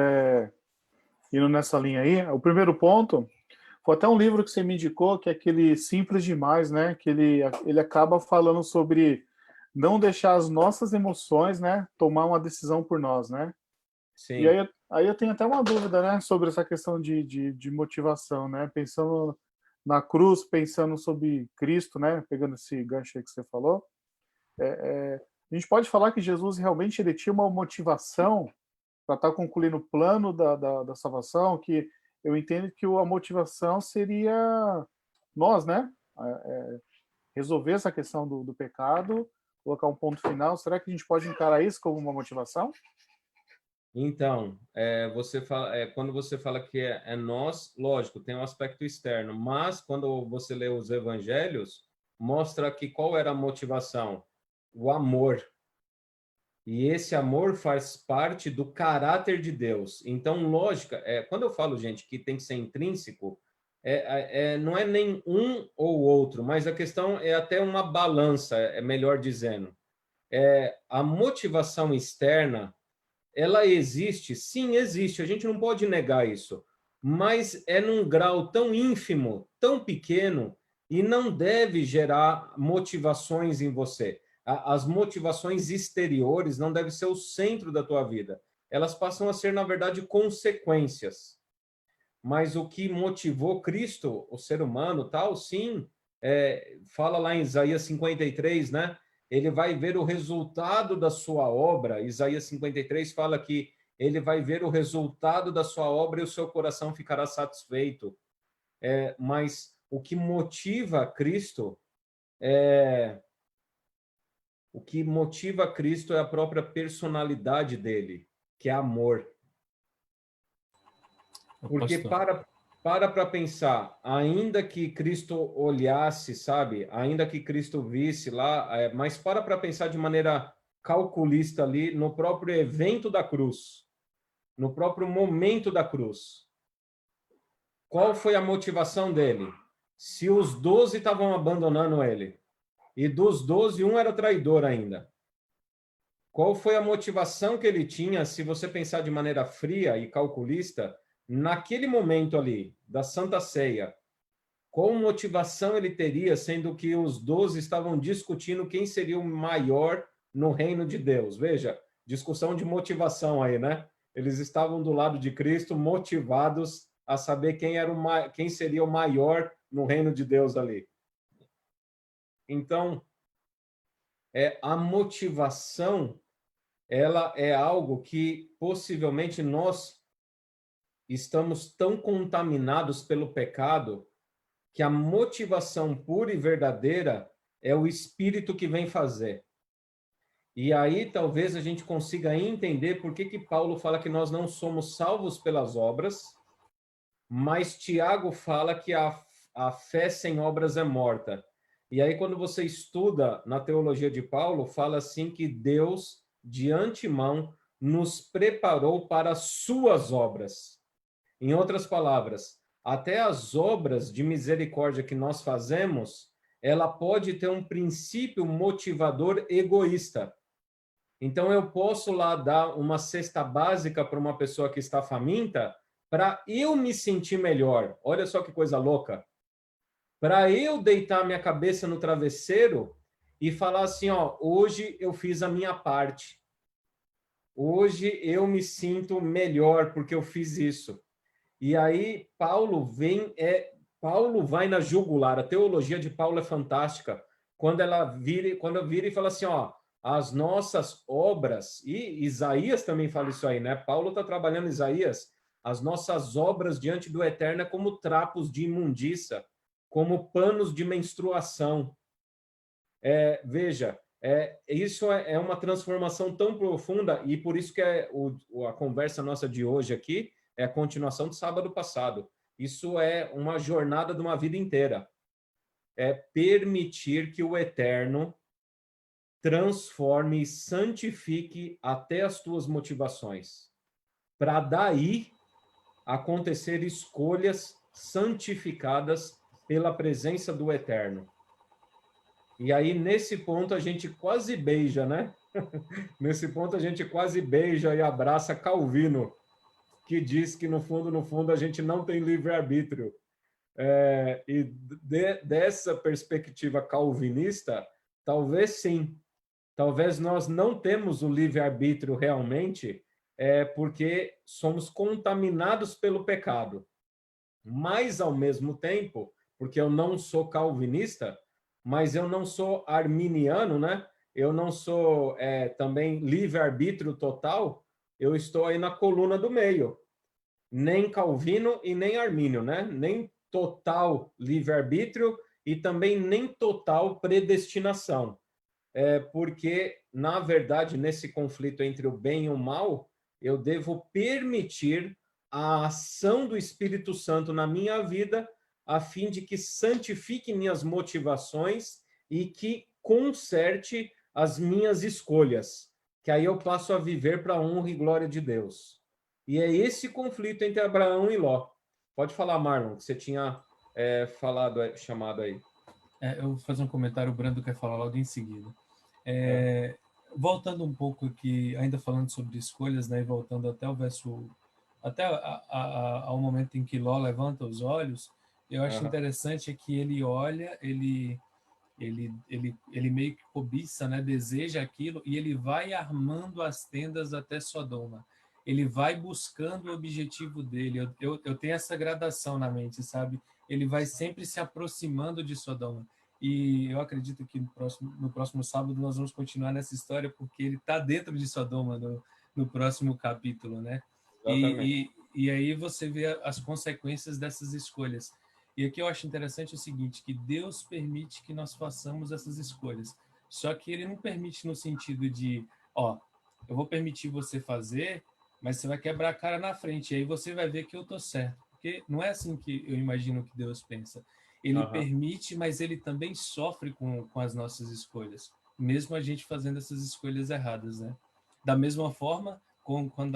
indo nessa linha aí. O primeiro ponto foi até um livro que você me indicou, que é aquele Simples Demais, né? Que ele acaba falando sobre não deixar as nossas emoções, né, tomar uma decisão por nós, né? Sim. E aí eu tenho até uma dúvida, né, sobre essa questão de motivação, né? Pensando na cruz, pensando sobre Cristo, né? Pegando esse gancho aí que você falou, a gente pode falar que Jesus realmente ele tinha uma motivação para estar concluindo o plano da salvação, que eu entendo que a motivação seria nós, né? Resolver essa questão do pecado, colocar um ponto final. Será que a gente pode encarar isso como uma motivação? Então, quando você fala que é nós, lógico, tem um aspecto externo, mas quando você lê os evangelhos, mostra que qual era a motivação? O amor. E esse amor faz parte do caráter de Deus. Então, lógica, quando eu falo, gente, que tem que ser intrínseco, não é nem um ou outro, mas a questão é até uma balança, melhor dizendo. A motivação externa, ela existe? Sim, existe. A gente não pode negar isso. Mas é num grau tão ínfimo, tão pequeno, e não deve gerar motivações em você. As motivações exteriores não devem ser o centro da tua vida. Elas passam a ser, na verdade, consequências. Mas o que motivou Cristo, o ser humano, tal, sim, fala lá em Isaías 53, né? Ele vai ver o resultado da sua obra. Isaías 53 fala que ele vai ver o resultado da sua obra e o seu coração ficará satisfeito. Mas o que motiva Cristo é a própria personalidade dele, que é amor. Porque para pensar, ainda que Cristo olhasse, sabe? Ainda que Cristo visse lá, mas para pensar de maneira calculista ali no próprio evento da cruz, no próprio momento da cruz. Qual foi a motivação dele? Se os 12 estavam abandonando ele, e dos 12, um era traidor ainda. Qual foi a motivação que ele tinha, se você pensar de maneira fria e calculista, naquele momento ali, da Santa Ceia? Qual motivação ele teria, sendo que os 12 estavam discutindo quem seria o maior no reino de Deus? Veja, discussão de motivação aí, né? Eles estavam do lado de Cristo, motivados a saber quem seria o maior no reino de Deus ali. Então, a motivação, ela é algo que possivelmente nós estamos tão contaminados pelo pecado que a motivação pura e verdadeira é o Espírito que vem fazer. E aí talvez a gente consiga entender por que Paulo fala que nós não somos salvos pelas obras, mas Tiago fala que a fé sem obras é morta. E aí quando você estuda na teologia de Paulo, fala assim que Deus, de antemão, nos preparou para as suas obras. Em outras palavras, até as obras de misericórdia que nós fazemos, ela pode ter um princípio motivador egoísta. Então, eu posso lá dar uma cesta básica para uma pessoa que está faminta para eu me sentir melhor. Olha só que coisa louca. Para eu deitar minha cabeça no travesseiro e falar assim, ó, hoje eu fiz a minha parte. Hoje eu me sinto melhor porque eu fiz isso. E aí Paulo vai na jugular. A teologia de Paulo é fantástica. Quando vira e fala assim, ó, as nossas obras, e Isaías também fala isso aí, né? Paulo está trabalhando Isaías, as nossas obras diante do Eterno é como trapos de imundícia, como panos de menstruação. Veja, isso é uma transformação tão profunda, e por isso que a conversa nossa de hoje aqui é a continuação do sábado passado. Isso é uma jornada de uma vida inteira. É permitir que o Eterno transforme e santifique até as tuas motivações, para daí acontecer escolhas santificadas pela presença do Eterno. E aí, nesse ponto, a gente quase beija, né? Nesse ponto, a gente quase beija e abraça Calvino, que diz que, no fundo, a gente não tem livre-arbítrio. Dessa perspectiva calvinista, talvez sim. Talvez nós não temos o livre-arbítrio realmente, porque somos contaminados pelo pecado. Mas, ao mesmo tempo, porque eu não sou calvinista, mas eu não sou arminiano, né? Eu não sou também livre-arbítrio total, eu estou aí na coluna do meio. Nem Calvino e nem Armínio, né? Nem total livre-arbítrio e também nem total predestinação. Porque, na verdade, nesse conflito entre o bem e o mal, eu devo permitir a ação do Espírito Santo na minha vida, a fim de que santifique minhas motivações e que conserte as minhas escolhas, que aí eu passo a viver para a honra e glória de Deus. E é esse conflito entre Abraão e Ló. Pode falar, Marlon, que você tinha chamado aí. Eu vou fazer um comentário, o Brando quer falar logo em seguida. Voltando um pouco aqui, ainda falando sobre escolhas, né, e voltando até o verso, até ao momento em que Ló levanta os olhos, eu acho interessante que ele olha, ele meio que cobiça, né, deseja aquilo, e ele vai armando as tendas até Sodoma. Ele vai buscando o objetivo dele. Eu tenho essa gradação na mente, sabe? Ele vai sempre se aproximando de Sodoma. E eu acredito que no próximo sábado nós vamos continuar nessa história, porque ele está dentro de Sodoma, no próximo capítulo, né? E aí você vê as consequências dessas escolhas. E aqui eu acho interessante o seguinte, que Deus permite que nós façamos essas escolhas. Só que ele não permite no sentido de, ó, eu vou permitir você fazer, mas você vai quebrar a cara na frente, e aí você vai ver que eu tô certo. Porque não é assim que eu imagino que Deus pensa. Ele permite, mas ele também sofre com as nossas escolhas, mesmo a gente fazendo essas escolhas erradas, né? Da mesma forma, quando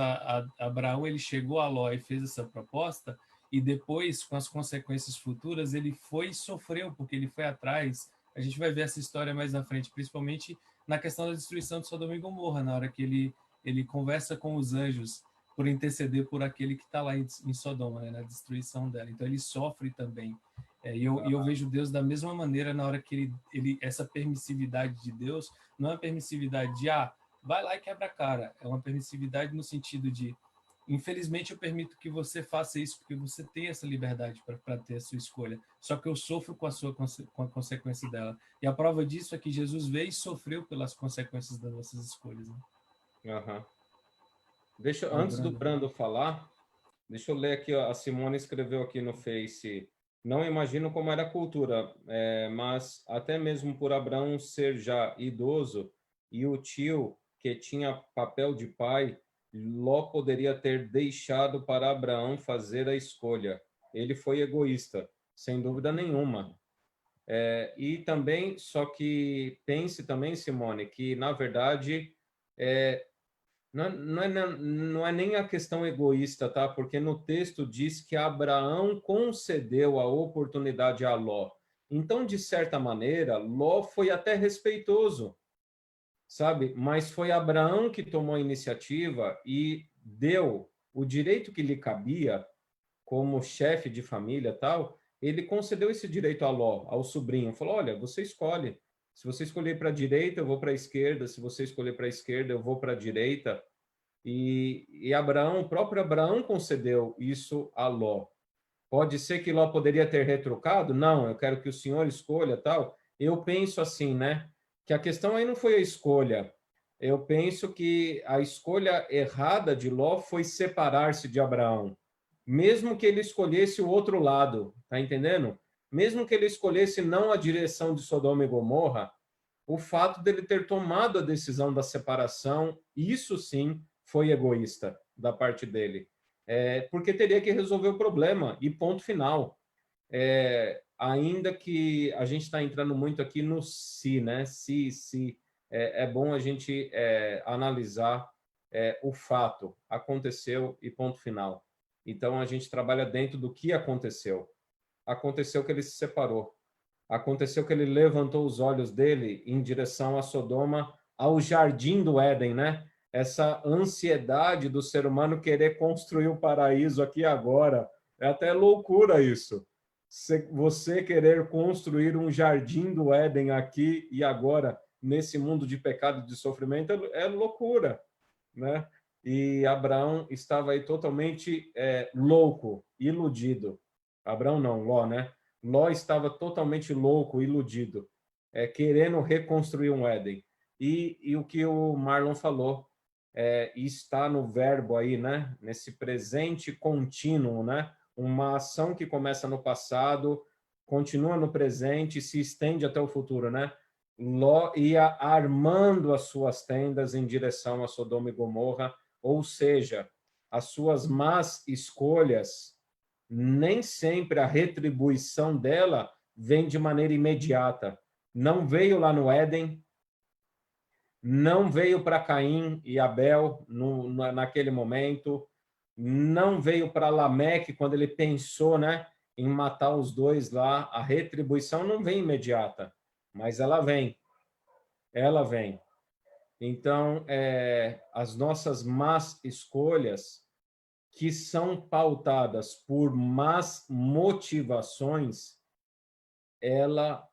Abraão ele chegou a Ló e fez essa proposta, e depois, com as consequências futuras, ele foi e sofreu, porque ele foi atrás. A gente vai ver essa história mais na frente, principalmente na questão da destruição de Sodoma e Gomorra, na hora que ele conversa com os anjos por interceder por aquele que está lá em Sodoma, né, na destruição dela. Então ele sofre também. E eu vejo Deus da mesma maneira na hora que essa permissividade de Deus não é uma permissividade de vai lá e quebra a cara. É uma permissividade no sentido de, infelizmente eu permito que você faça isso porque você tem essa liberdade para ter a sua escolha. Só que eu sofro com a consequência dela. E a prova disso é que Jesus veio e sofreu pelas consequências das nossas escolhas. Né? Antes do Brando falar, deixa eu ler aqui, ó, a Simone escreveu aqui no Face, não imagino como era a cultura, mas até mesmo por Abraão ser já idoso e o tio que tinha papel de pai, Ló poderia ter deixado para Abraão fazer a escolha. Ele foi egoísta, sem dúvida nenhuma. E também, só que pense também, Simone, que na verdade não é nem a questão egoísta, tá? Porque no texto diz que Abraão concedeu a oportunidade a Ló. Então, de certa maneira, Ló foi até respeitoso, sabe? Mas foi Abraão que tomou a iniciativa e deu o direito que lhe cabia como chefe de família e tal. Ele concedeu esse direito a Ló, ao sobrinho. Falou, olha, você escolhe. Se você escolher para a direita, eu vou para a esquerda. Se você escolher para a esquerda, eu vou para a direita. E Abraão, o próprio Abraão concedeu isso a Ló. Pode ser que Ló poderia ter retrucado? Não, eu quero que o senhor escolha, tal. Eu penso assim, né? Que a questão aí não foi a escolha. Eu penso que a escolha errada de Ló foi separar-se de Abraão. Mesmo que ele escolhesse o outro lado, tá entendendo? Mesmo que ele escolhesse não a direção de Sodoma e Gomorra, o fato dele ter tomado a decisão da separação, isso sim foi egoísta da parte dele. Porque teria que resolver o problema, e ponto final. Ainda que a gente está entrando muito aqui no se, né? Se. É bom a gente analisar o fato. Aconteceu e ponto final. Então, a gente trabalha dentro do que aconteceu. Aconteceu que ele se separou. Aconteceu que ele levantou os olhos dele em direção a Sodoma, ao jardim do Éden, né? Essa ansiedade do ser humano querer construir o paraíso aqui agora. É até loucura isso. Você querer construir um jardim do Éden aqui e agora, nesse mundo de pecado e de sofrimento, é loucura, né? E Abraão estava aí totalmente louco, iludido. Abraão não, Ló, né? Ló estava totalmente louco, iludido, querendo reconstruir um Éden. E o que o Marlon falou, está no verbo aí, né? Nesse presente contínuo, né? Uma ação que começa no passado, continua no presente e se estende até o futuro, né? Ló ia armando as suas tendas em direção a Sodoma e Gomorra, ou seja, as suas más escolhas, nem sempre a retribuição dela vem de maneira imediata. Não veio lá no Éden, não veio para Caim e Abel naquele momento, não veio para Lameque quando ele pensou, né, em matar os dois lá. A retribuição não vem imediata, mas ela vem. Ela vem. Então, as nossas más escolhas, que são pautadas por más motivações, ela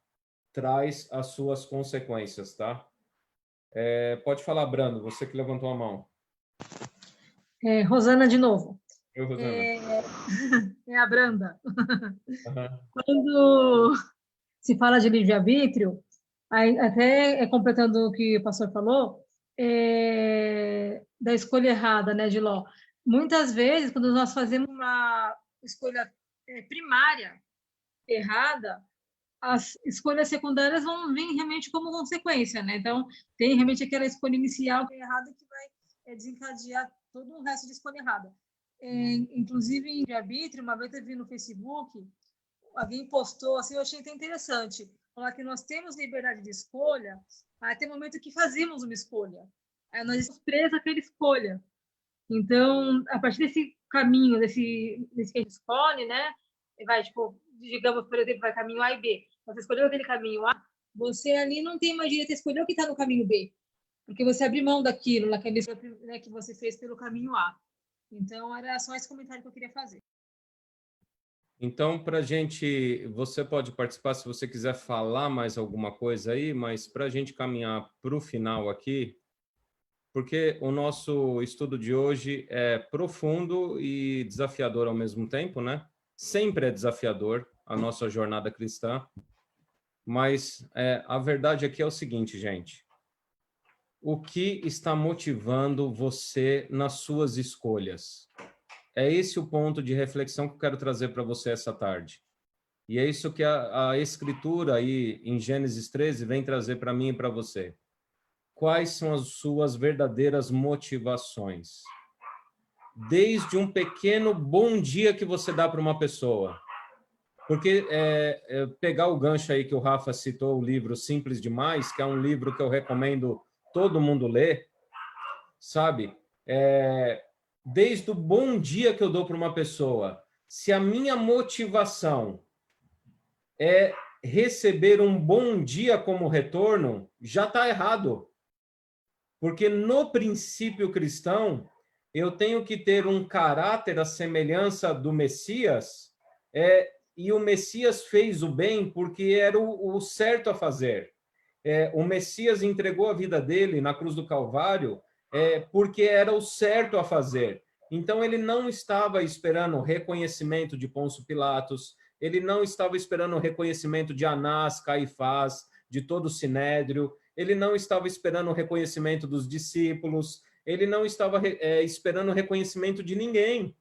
traz as suas consequências, tá? Pode falar, Brando, você que levantou a mão. Rosana de novo. Eu, Rosana. É a Branda. Uhum. Quando se fala de livre-arbítrio, até completando o que o pastor falou, da escolha errada, né, Giló? Muitas vezes, quando nós fazemos uma escolha primária errada, as escolhas secundárias vão vir realmente como consequência, né? Então, tem realmente aquela escolha inicial que é errada que vai desencadear todo o resto de escolha errada. Inclusive, em arbítrio, uma vez eu vi no Facebook, alguém postou, assim, eu achei até interessante, falar que nós temos liberdade de escolha, mas tem momento que fazemos uma escolha. Aí nós estamos presos àquela escolha. Então, a partir desse caminho, desse que a gente escolhe, né? Vai, tipo, digamos, por exemplo, vai caminho A e B. Você escolheu aquele caminho A, você ali não tem mais direito a escolher o que está no caminho B. Porque você abriu mão daquilo, naquele, né, que você fez pelo caminho A. Então, era só esse comentário que eu queria fazer. Então, para a gente, você pode participar se você quiser falar mais alguma coisa aí, mas para a gente caminhar para o final aqui, porque o nosso estudo de hoje é profundo e desafiador ao mesmo tempo, né? Sempre é desafiador a nossa jornada cristã, mas a verdade aqui é o seguinte, gente. O que está motivando você nas suas escolhas? É esse o ponto de reflexão que eu quero trazer para você essa tarde. E é isso que a Escritura aí em Gênesis 13 vem trazer para mim e para você. Quais são as suas verdadeiras motivações? Desde um pequeno bom dia que você dá para uma pessoa. Porque pegar o gancho aí que o Rafa citou, o livro Simples Demais, que é um livro que eu recomendo todo mundo ler, sabe? Desde o bom dia que eu dou para uma pessoa, se a minha motivação é receber um bom dia como retorno, já está errado. Porque no princípio cristão, eu tenho que ter um caráter à semelhança do Messias, e o Messias fez o bem porque era o certo a fazer. O Messias entregou a vida dele na cruz do Calvário porque era o certo a fazer. Então, ele não estava esperando reconhecimento de Pôncio Pilatos, ele não estava esperando reconhecimento de Anás, Caifás, de todo o Sinédrio, ele não estava esperando o reconhecimento dos discípulos, ele não estava esperando o reconhecimento de ninguém.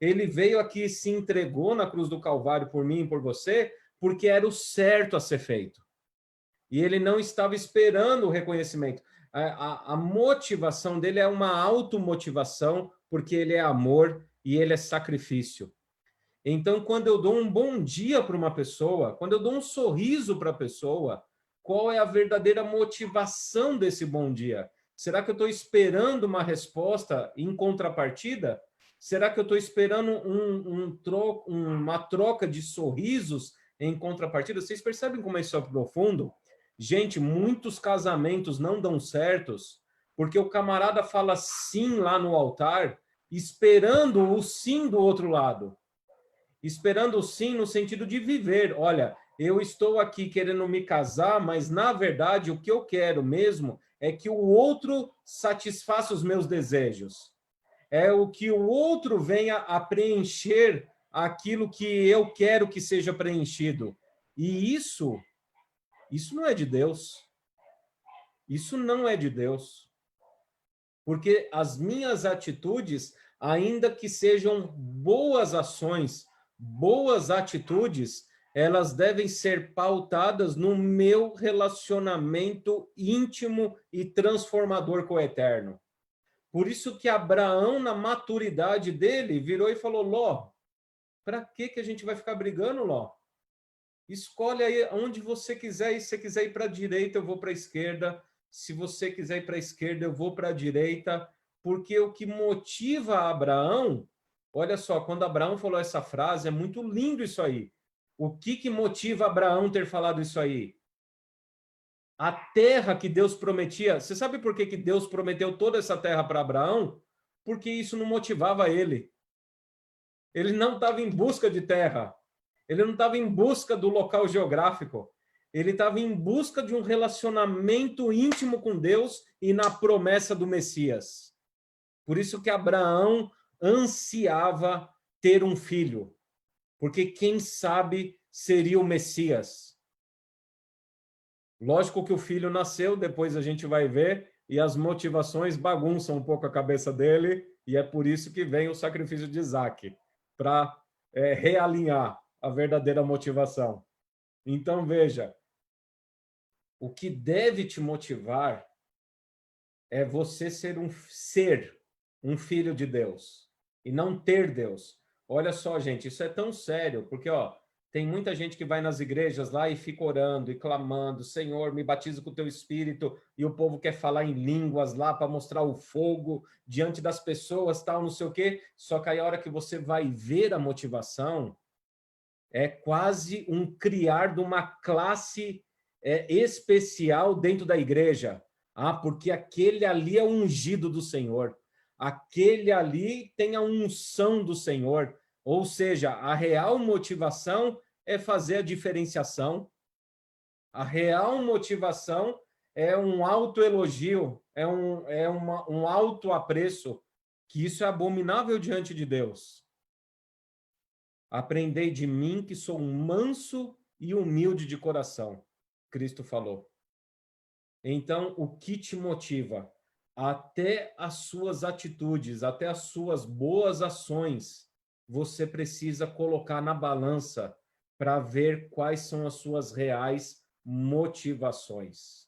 Ele veio aqui e se entregou na cruz do Calvário por mim e por você, porque era o certo a ser feito. E ele não estava esperando o reconhecimento. A motivação dele é uma automotivação, porque ele é amor e ele é sacrifício. Então, quando eu dou um bom dia para uma pessoa, quando eu dou um sorriso para a pessoa, qual é a verdadeira motivação desse bom dia? Será que eu estou esperando uma resposta em contrapartida? Será que eu estou esperando uma troca de sorrisos em contrapartida? Vocês percebem como isso é profundo? Gente, muitos casamentos não dão certos porque o camarada fala sim lá no altar, esperando o sim do outro lado. Esperando o sim no sentido de viver. Olha, eu estou aqui querendo me casar, mas, na verdade, o que eu quero mesmo é que o outro satisfaça os meus desejos. É o que o outro venha a preencher aquilo que eu quero que seja preenchido. E isso não é de Deus. Isso não é de Deus. Porque as minhas atitudes, ainda que sejam boas ações, boas atitudes, elas devem ser pautadas no meu relacionamento íntimo e transformador com o Eterno. Por isso que Abraão, na maturidade dele, virou e falou: Ló, para que a gente vai ficar brigando, Ló? Escolhe aí onde você quiser ir. Se você quiser ir para a direita, eu vou para a esquerda. Se você quiser ir para a esquerda, eu vou para a direita. Porque o que motiva Abraão, olha só, quando Abraão falou essa frase, é muito lindo isso aí. O que motiva Abraão ter falado isso aí? A terra que Deus prometia. Você sabe por que Deus prometeu toda essa terra para Abraão? Porque isso não motivava ele. Ele não estava em busca de terra. Ele não estava em busca do local geográfico. Ele estava em busca de um relacionamento íntimo com Deus e na promessa do Messias. Por isso que Abraão ansiava ter um filho. Porque quem sabe seria o Messias. Lógico que o filho nasceu, depois a gente vai ver, e as motivações bagunçam um pouco a cabeça dele, e é por isso que vem o sacrifício de Isaac, para realinhar a verdadeira motivação. Então, veja, o que deve te motivar é você ser um filho de Deus, e não ter Deus. Olha só, gente, isso é tão sério, porque tem muita gente que vai nas igrejas lá e fica orando e clamando, Senhor, me batiza com o teu Espírito, e o povo quer falar em línguas lá para mostrar o fogo diante das pessoas, tal, não sei o quê. Só que aí a hora que você vai ver a motivação, é quase um criar de uma classe especial dentro da igreja. Porque aquele ali é o ungido do Senhor. Aquele ali tem a unção do Senhor. Ou seja, a real motivação é fazer a diferenciação. A real motivação é um autoelogio, um autoapreço, que isso é abominável diante de Deus. Aprendei de mim que sou manso e humilde de coração, Cristo falou. Então, o que te motiva? Até as suas atitudes, até as suas boas ações, você precisa colocar na balança para ver quais são as suas reais motivações.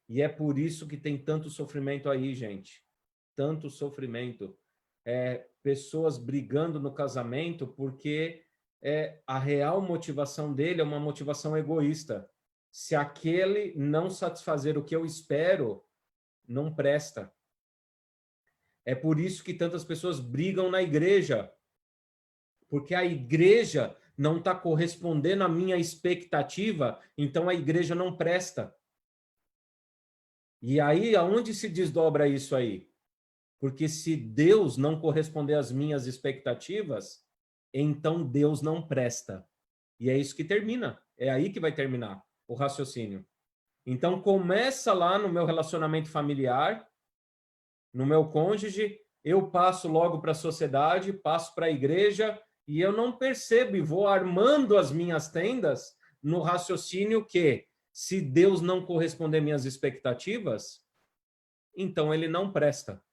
E é por isso que tem tanto sofrimento aí, gente. Tanto sofrimento. Pessoas brigando no casamento porque a real motivação dele é uma motivação egoísta. Se aquele não satisfazer o que eu espero, não presta. É por isso que tantas pessoas brigam na igreja, porque a igreja não está correspondendo à minha expectativa, então a igreja não presta. E aí, aonde se desdobra isso aí? Porque se Deus não corresponder às minhas expectativas, então Deus não presta. E é isso que termina. É aí que vai terminar o raciocínio. Então, começa lá no meu relacionamento familiar, no meu cônjuge, eu passo logo para a sociedade, passo para a igreja, e eu não percebo e vou armando as minhas tendas no raciocínio que, se Deus não corresponder às minhas expectativas, então ele não presta.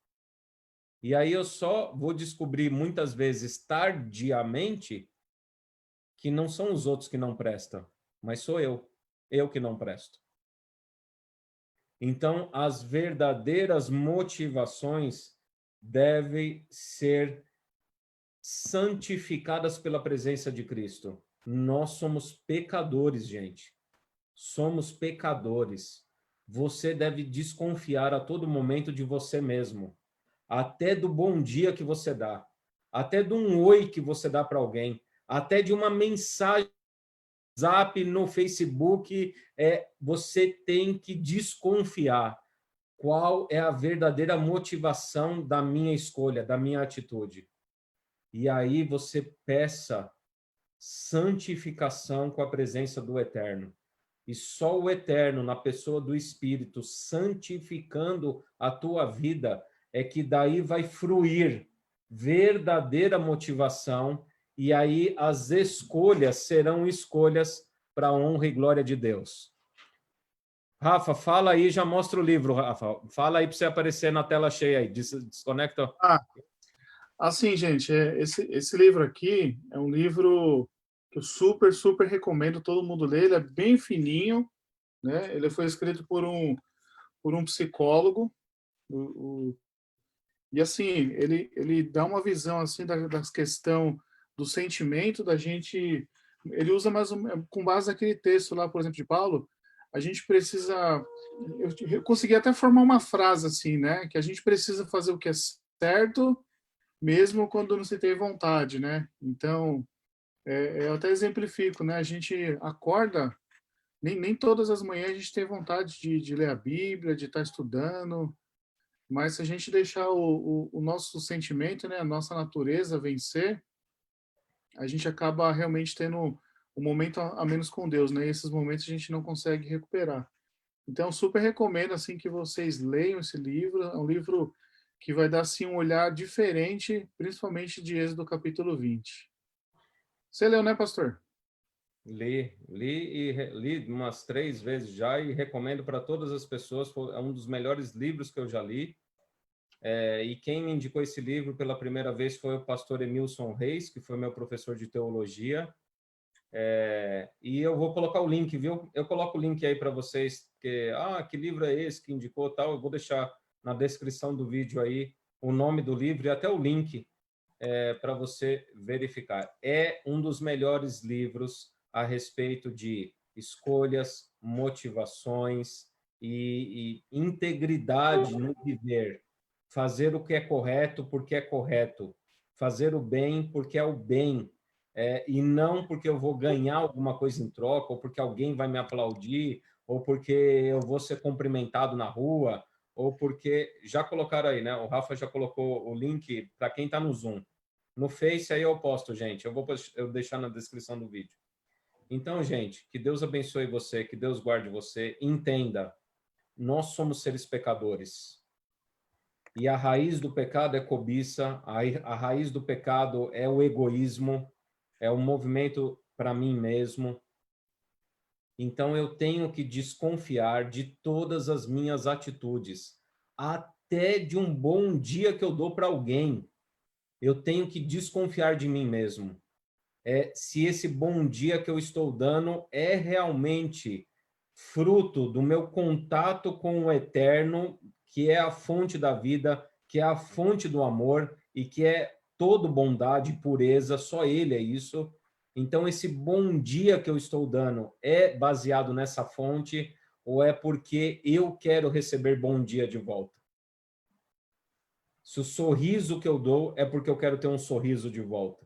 E aí eu só vou descobrir muitas vezes tardiamente que não são os outros que não prestam, mas sou eu que não presto. Então, as verdadeiras motivações devem ser santificadas pela presença de Cristo. Nós somos pecadores, gente. Somos pecadores. Você deve desconfiar a todo momento de você mesmo. Até do bom dia que você dá, até de um oi que você dá para alguém, até de uma mensagem no WhatsApp, no Facebook, você tem que desconfiar qual é a verdadeira motivação da minha escolha, da minha atitude. E aí você peça santificação com a presença do Eterno. E só o Eterno, na pessoa do Espírito, santificando a tua vida, é que daí vai fruir verdadeira motivação, e aí as escolhas serão escolhas para a honra e glória de Deus. Rafa, fala aí, já mostra o livro, Rafa. Fala aí para você aparecer na tela cheia aí. Desconecta. Assim, gente, esse livro aqui é um livro que eu super, super recomendo todo mundo ler. Ele é bem fininho, né? Ele foi escrito por um psicólogo. E assim, ele dá uma visão assim da questão do sentimento da gente. Ele usa mais com base naquele texto lá, por exemplo, de Paulo. A gente precisa. Eu consegui até formar uma frase assim, né? Que a gente precisa fazer o que é certo, mesmo quando não se tem vontade, né? Então, eu até exemplifico, né? A gente acorda, nem todas as manhãs a gente tem vontade de ler a Bíblia, de estar estudando, mas se a gente deixar o nosso sentimento, né, a nossa natureza vencer, a gente acaba realmente tendo um momento a menos com Deus, né? E esses momentos a gente não consegue recuperar. Então, super recomendo assim que vocês leiam esse livro. É um livro que vai dar assim um olhar diferente, principalmente de Êxodo capítulo 20. Você leu, né, pastor? Li umas 3 vezes já e recomendo para todas as pessoas. É um dos melhores livros que eu já li. E quem me indicou esse livro pela primeira vez foi o pastor Emilson Reis, que foi meu professor de teologia. E eu vou colocar o link, viu? Eu coloco o link aí para vocês, que livro é esse que indicou tal? Eu vou deixar na descrição do vídeo aí o nome do livro e até o link para você verificar. É um dos melhores livros a respeito de escolhas, motivações e integridade no viver. Fazer o que é correto porque é correto. Fazer o bem porque é o bem. E não porque eu vou ganhar alguma coisa em troca, ou porque alguém vai me aplaudir, ou porque eu vou ser cumprimentado na rua, ou porque... Já colocaram aí, né? O Rafa já colocou o link para quem está no Zoom. No Face aí eu posto, gente. Eu vou deixar na descrição do vídeo. Então, gente, que Deus abençoe você, que Deus guarde você. Entenda, nós somos seres pecadores. E a raiz do pecado é cobiça, a raiz do pecado é o egoísmo, é o movimento para mim mesmo. Então, eu tenho que desconfiar de todas as minhas atitudes, até de um bom dia que eu dou para alguém. Eu tenho que desconfiar de mim mesmo. Se esse bom dia que eu estou dando é realmente fruto do meu contato com o Eterno, que é a fonte da vida, que é a fonte do amor e que é todo bondade e pureza, só Ele é isso. Então, esse bom dia que eu estou dando é baseado nessa fonte ou é porque eu quero receber bom dia de volta? Se o sorriso que eu dou é porque eu quero ter um sorriso de volta.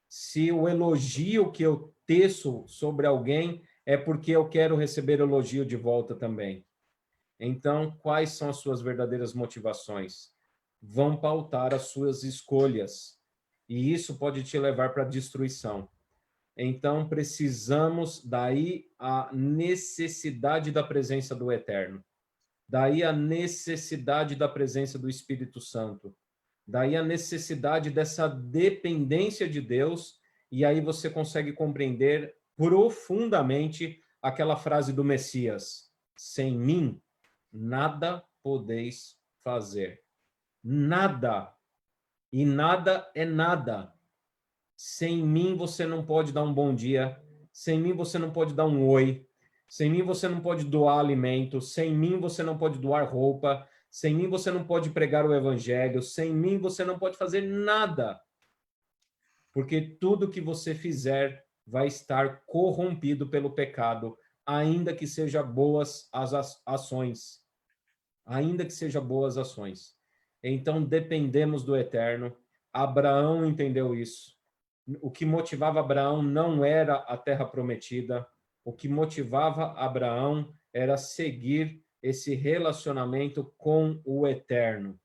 Se o elogio que eu teço sobre alguém é porque eu quero receber elogio de volta também. Então, quais são as suas verdadeiras motivações? Vão pautar as suas escolhas. E isso pode te levar para a destruição. Então, precisamos, daí a necessidade da presença do Eterno. Daí a necessidade da presença do Espírito Santo. Daí a necessidade dessa dependência de Deus, e aí você consegue compreender profundamente aquela frase do Messias: sem mim, nada podeis fazer. Nada. E nada é nada. Sem mim você não pode dar um bom dia, sem mim você não pode dar um oi, sem mim você não pode doar alimento, sem mim você não pode doar roupa, sem mim você não pode pregar o evangelho, sem mim você não pode fazer nada. Porque tudo que você fizer vai estar corrompido pelo pecado, ainda que seja boas as ações. Ainda que seja boas ações. Então dependemos do Eterno. Abraão entendeu isso. O que motivava Abraão não era a terra prometida. O que motivava Abraão era seguir esse relacionamento com o Eterno.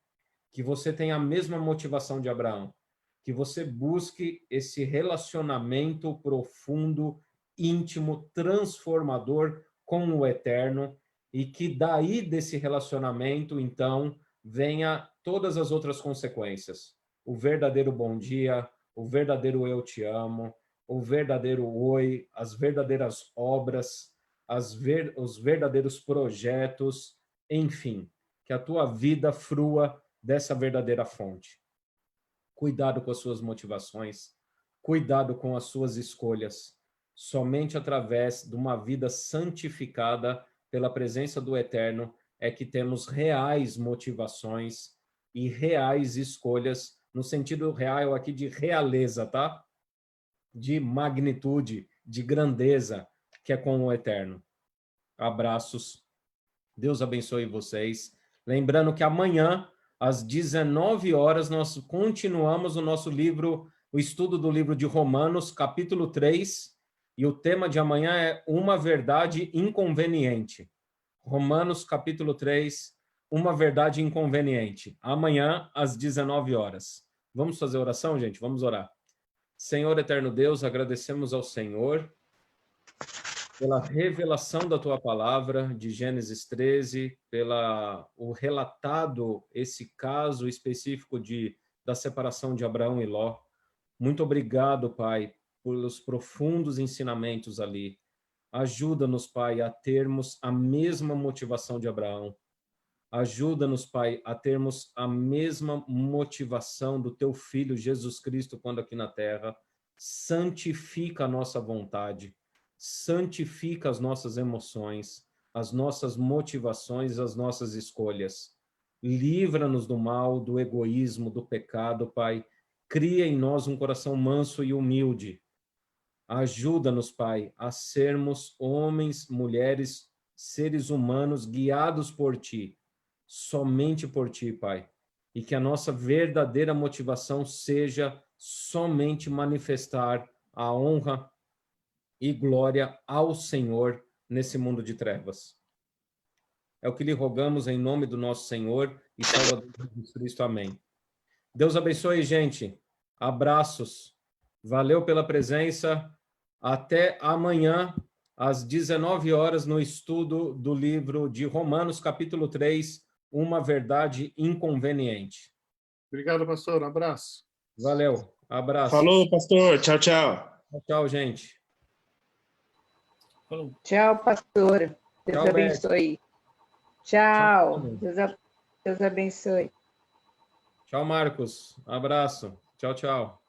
Que você tenha a mesma motivação de Abraão. Que você busque esse relacionamento profundo, íntimo, transformador com o Eterno, e que daí desse relacionamento, então, venha todas as outras consequências. O verdadeiro bom dia, o verdadeiro eu te amo, o verdadeiro oi, as verdadeiras obras, os verdadeiros projetos, enfim, que a tua vida frua dessa verdadeira fonte. Cuidado com as suas motivações, cuidado com as suas escolhas. Somente através de uma vida santificada pela presença do Eterno é que temos reais motivações e reais escolhas, no sentido real aqui de realeza, tá? De magnitude, de grandeza, que é com o Eterno. Abraços. Deus abençoe vocês. Lembrando que amanhã, às 19 horas, nós continuamos o nosso livro, o estudo do livro de Romanos, capítulo 3, e o tema de amanhã é uma verdade inconveniente. Romanos, capítulo 3, uma verdade inconveniente. Amanhã, às 19 horas. Vamos fazer oração, gente? Vamos orar. Senhor eterno Deus, agradecemos ao Senhor pela revelação da tua palavra de Gênesis 13, o relatado esse caso específico da separação de Abraão e Ló. Muito obrigado, Pai, pelos profundos ensinamentos ali. Ajuda-nos, Pai, a termos a mesma motivação de Abraão. Ajuda-nos, Pai, a termos a mesma motivação do Teu Filho Jesus Cristo quando aqui na Terra. Santifica a nossa vontade, santifica as nossas emoções, as nossas motivações, as nossas escolhas. Livra-nos do mal, do egoísmo, do pecado, Pai. Cria em nós um coração manso e humilde. Ajuda-nos, Pai, a sermos homens, mulheres, seres humanos guiados por Ti, somente por Ti, Pai. E que a nossa verdadeira motivação seja somente manifestar a honra e glória ao Senhor nesse mundo de trevas. É o que lhe rogamos em nome do nosso Senhor e Salvador Jesus Cristo. Amém. Deus abençoe, gente. Abraços. Valeu pela presença. Até amanhã, às 19 horas, no estudo do livro de Romanos, capítulo 3, Uma Verdade Inconveniente. Obrigado, pastor. Um abraço. Valeu. Abraço. Falou, pastor. Tchau, tchau. Tchau, gente. Falou. Tchau, pastor. Deus Tchau, abençoe. Tchau. Deus abençoe. Tchau, Marcos. Abraço. Tchau, tchau.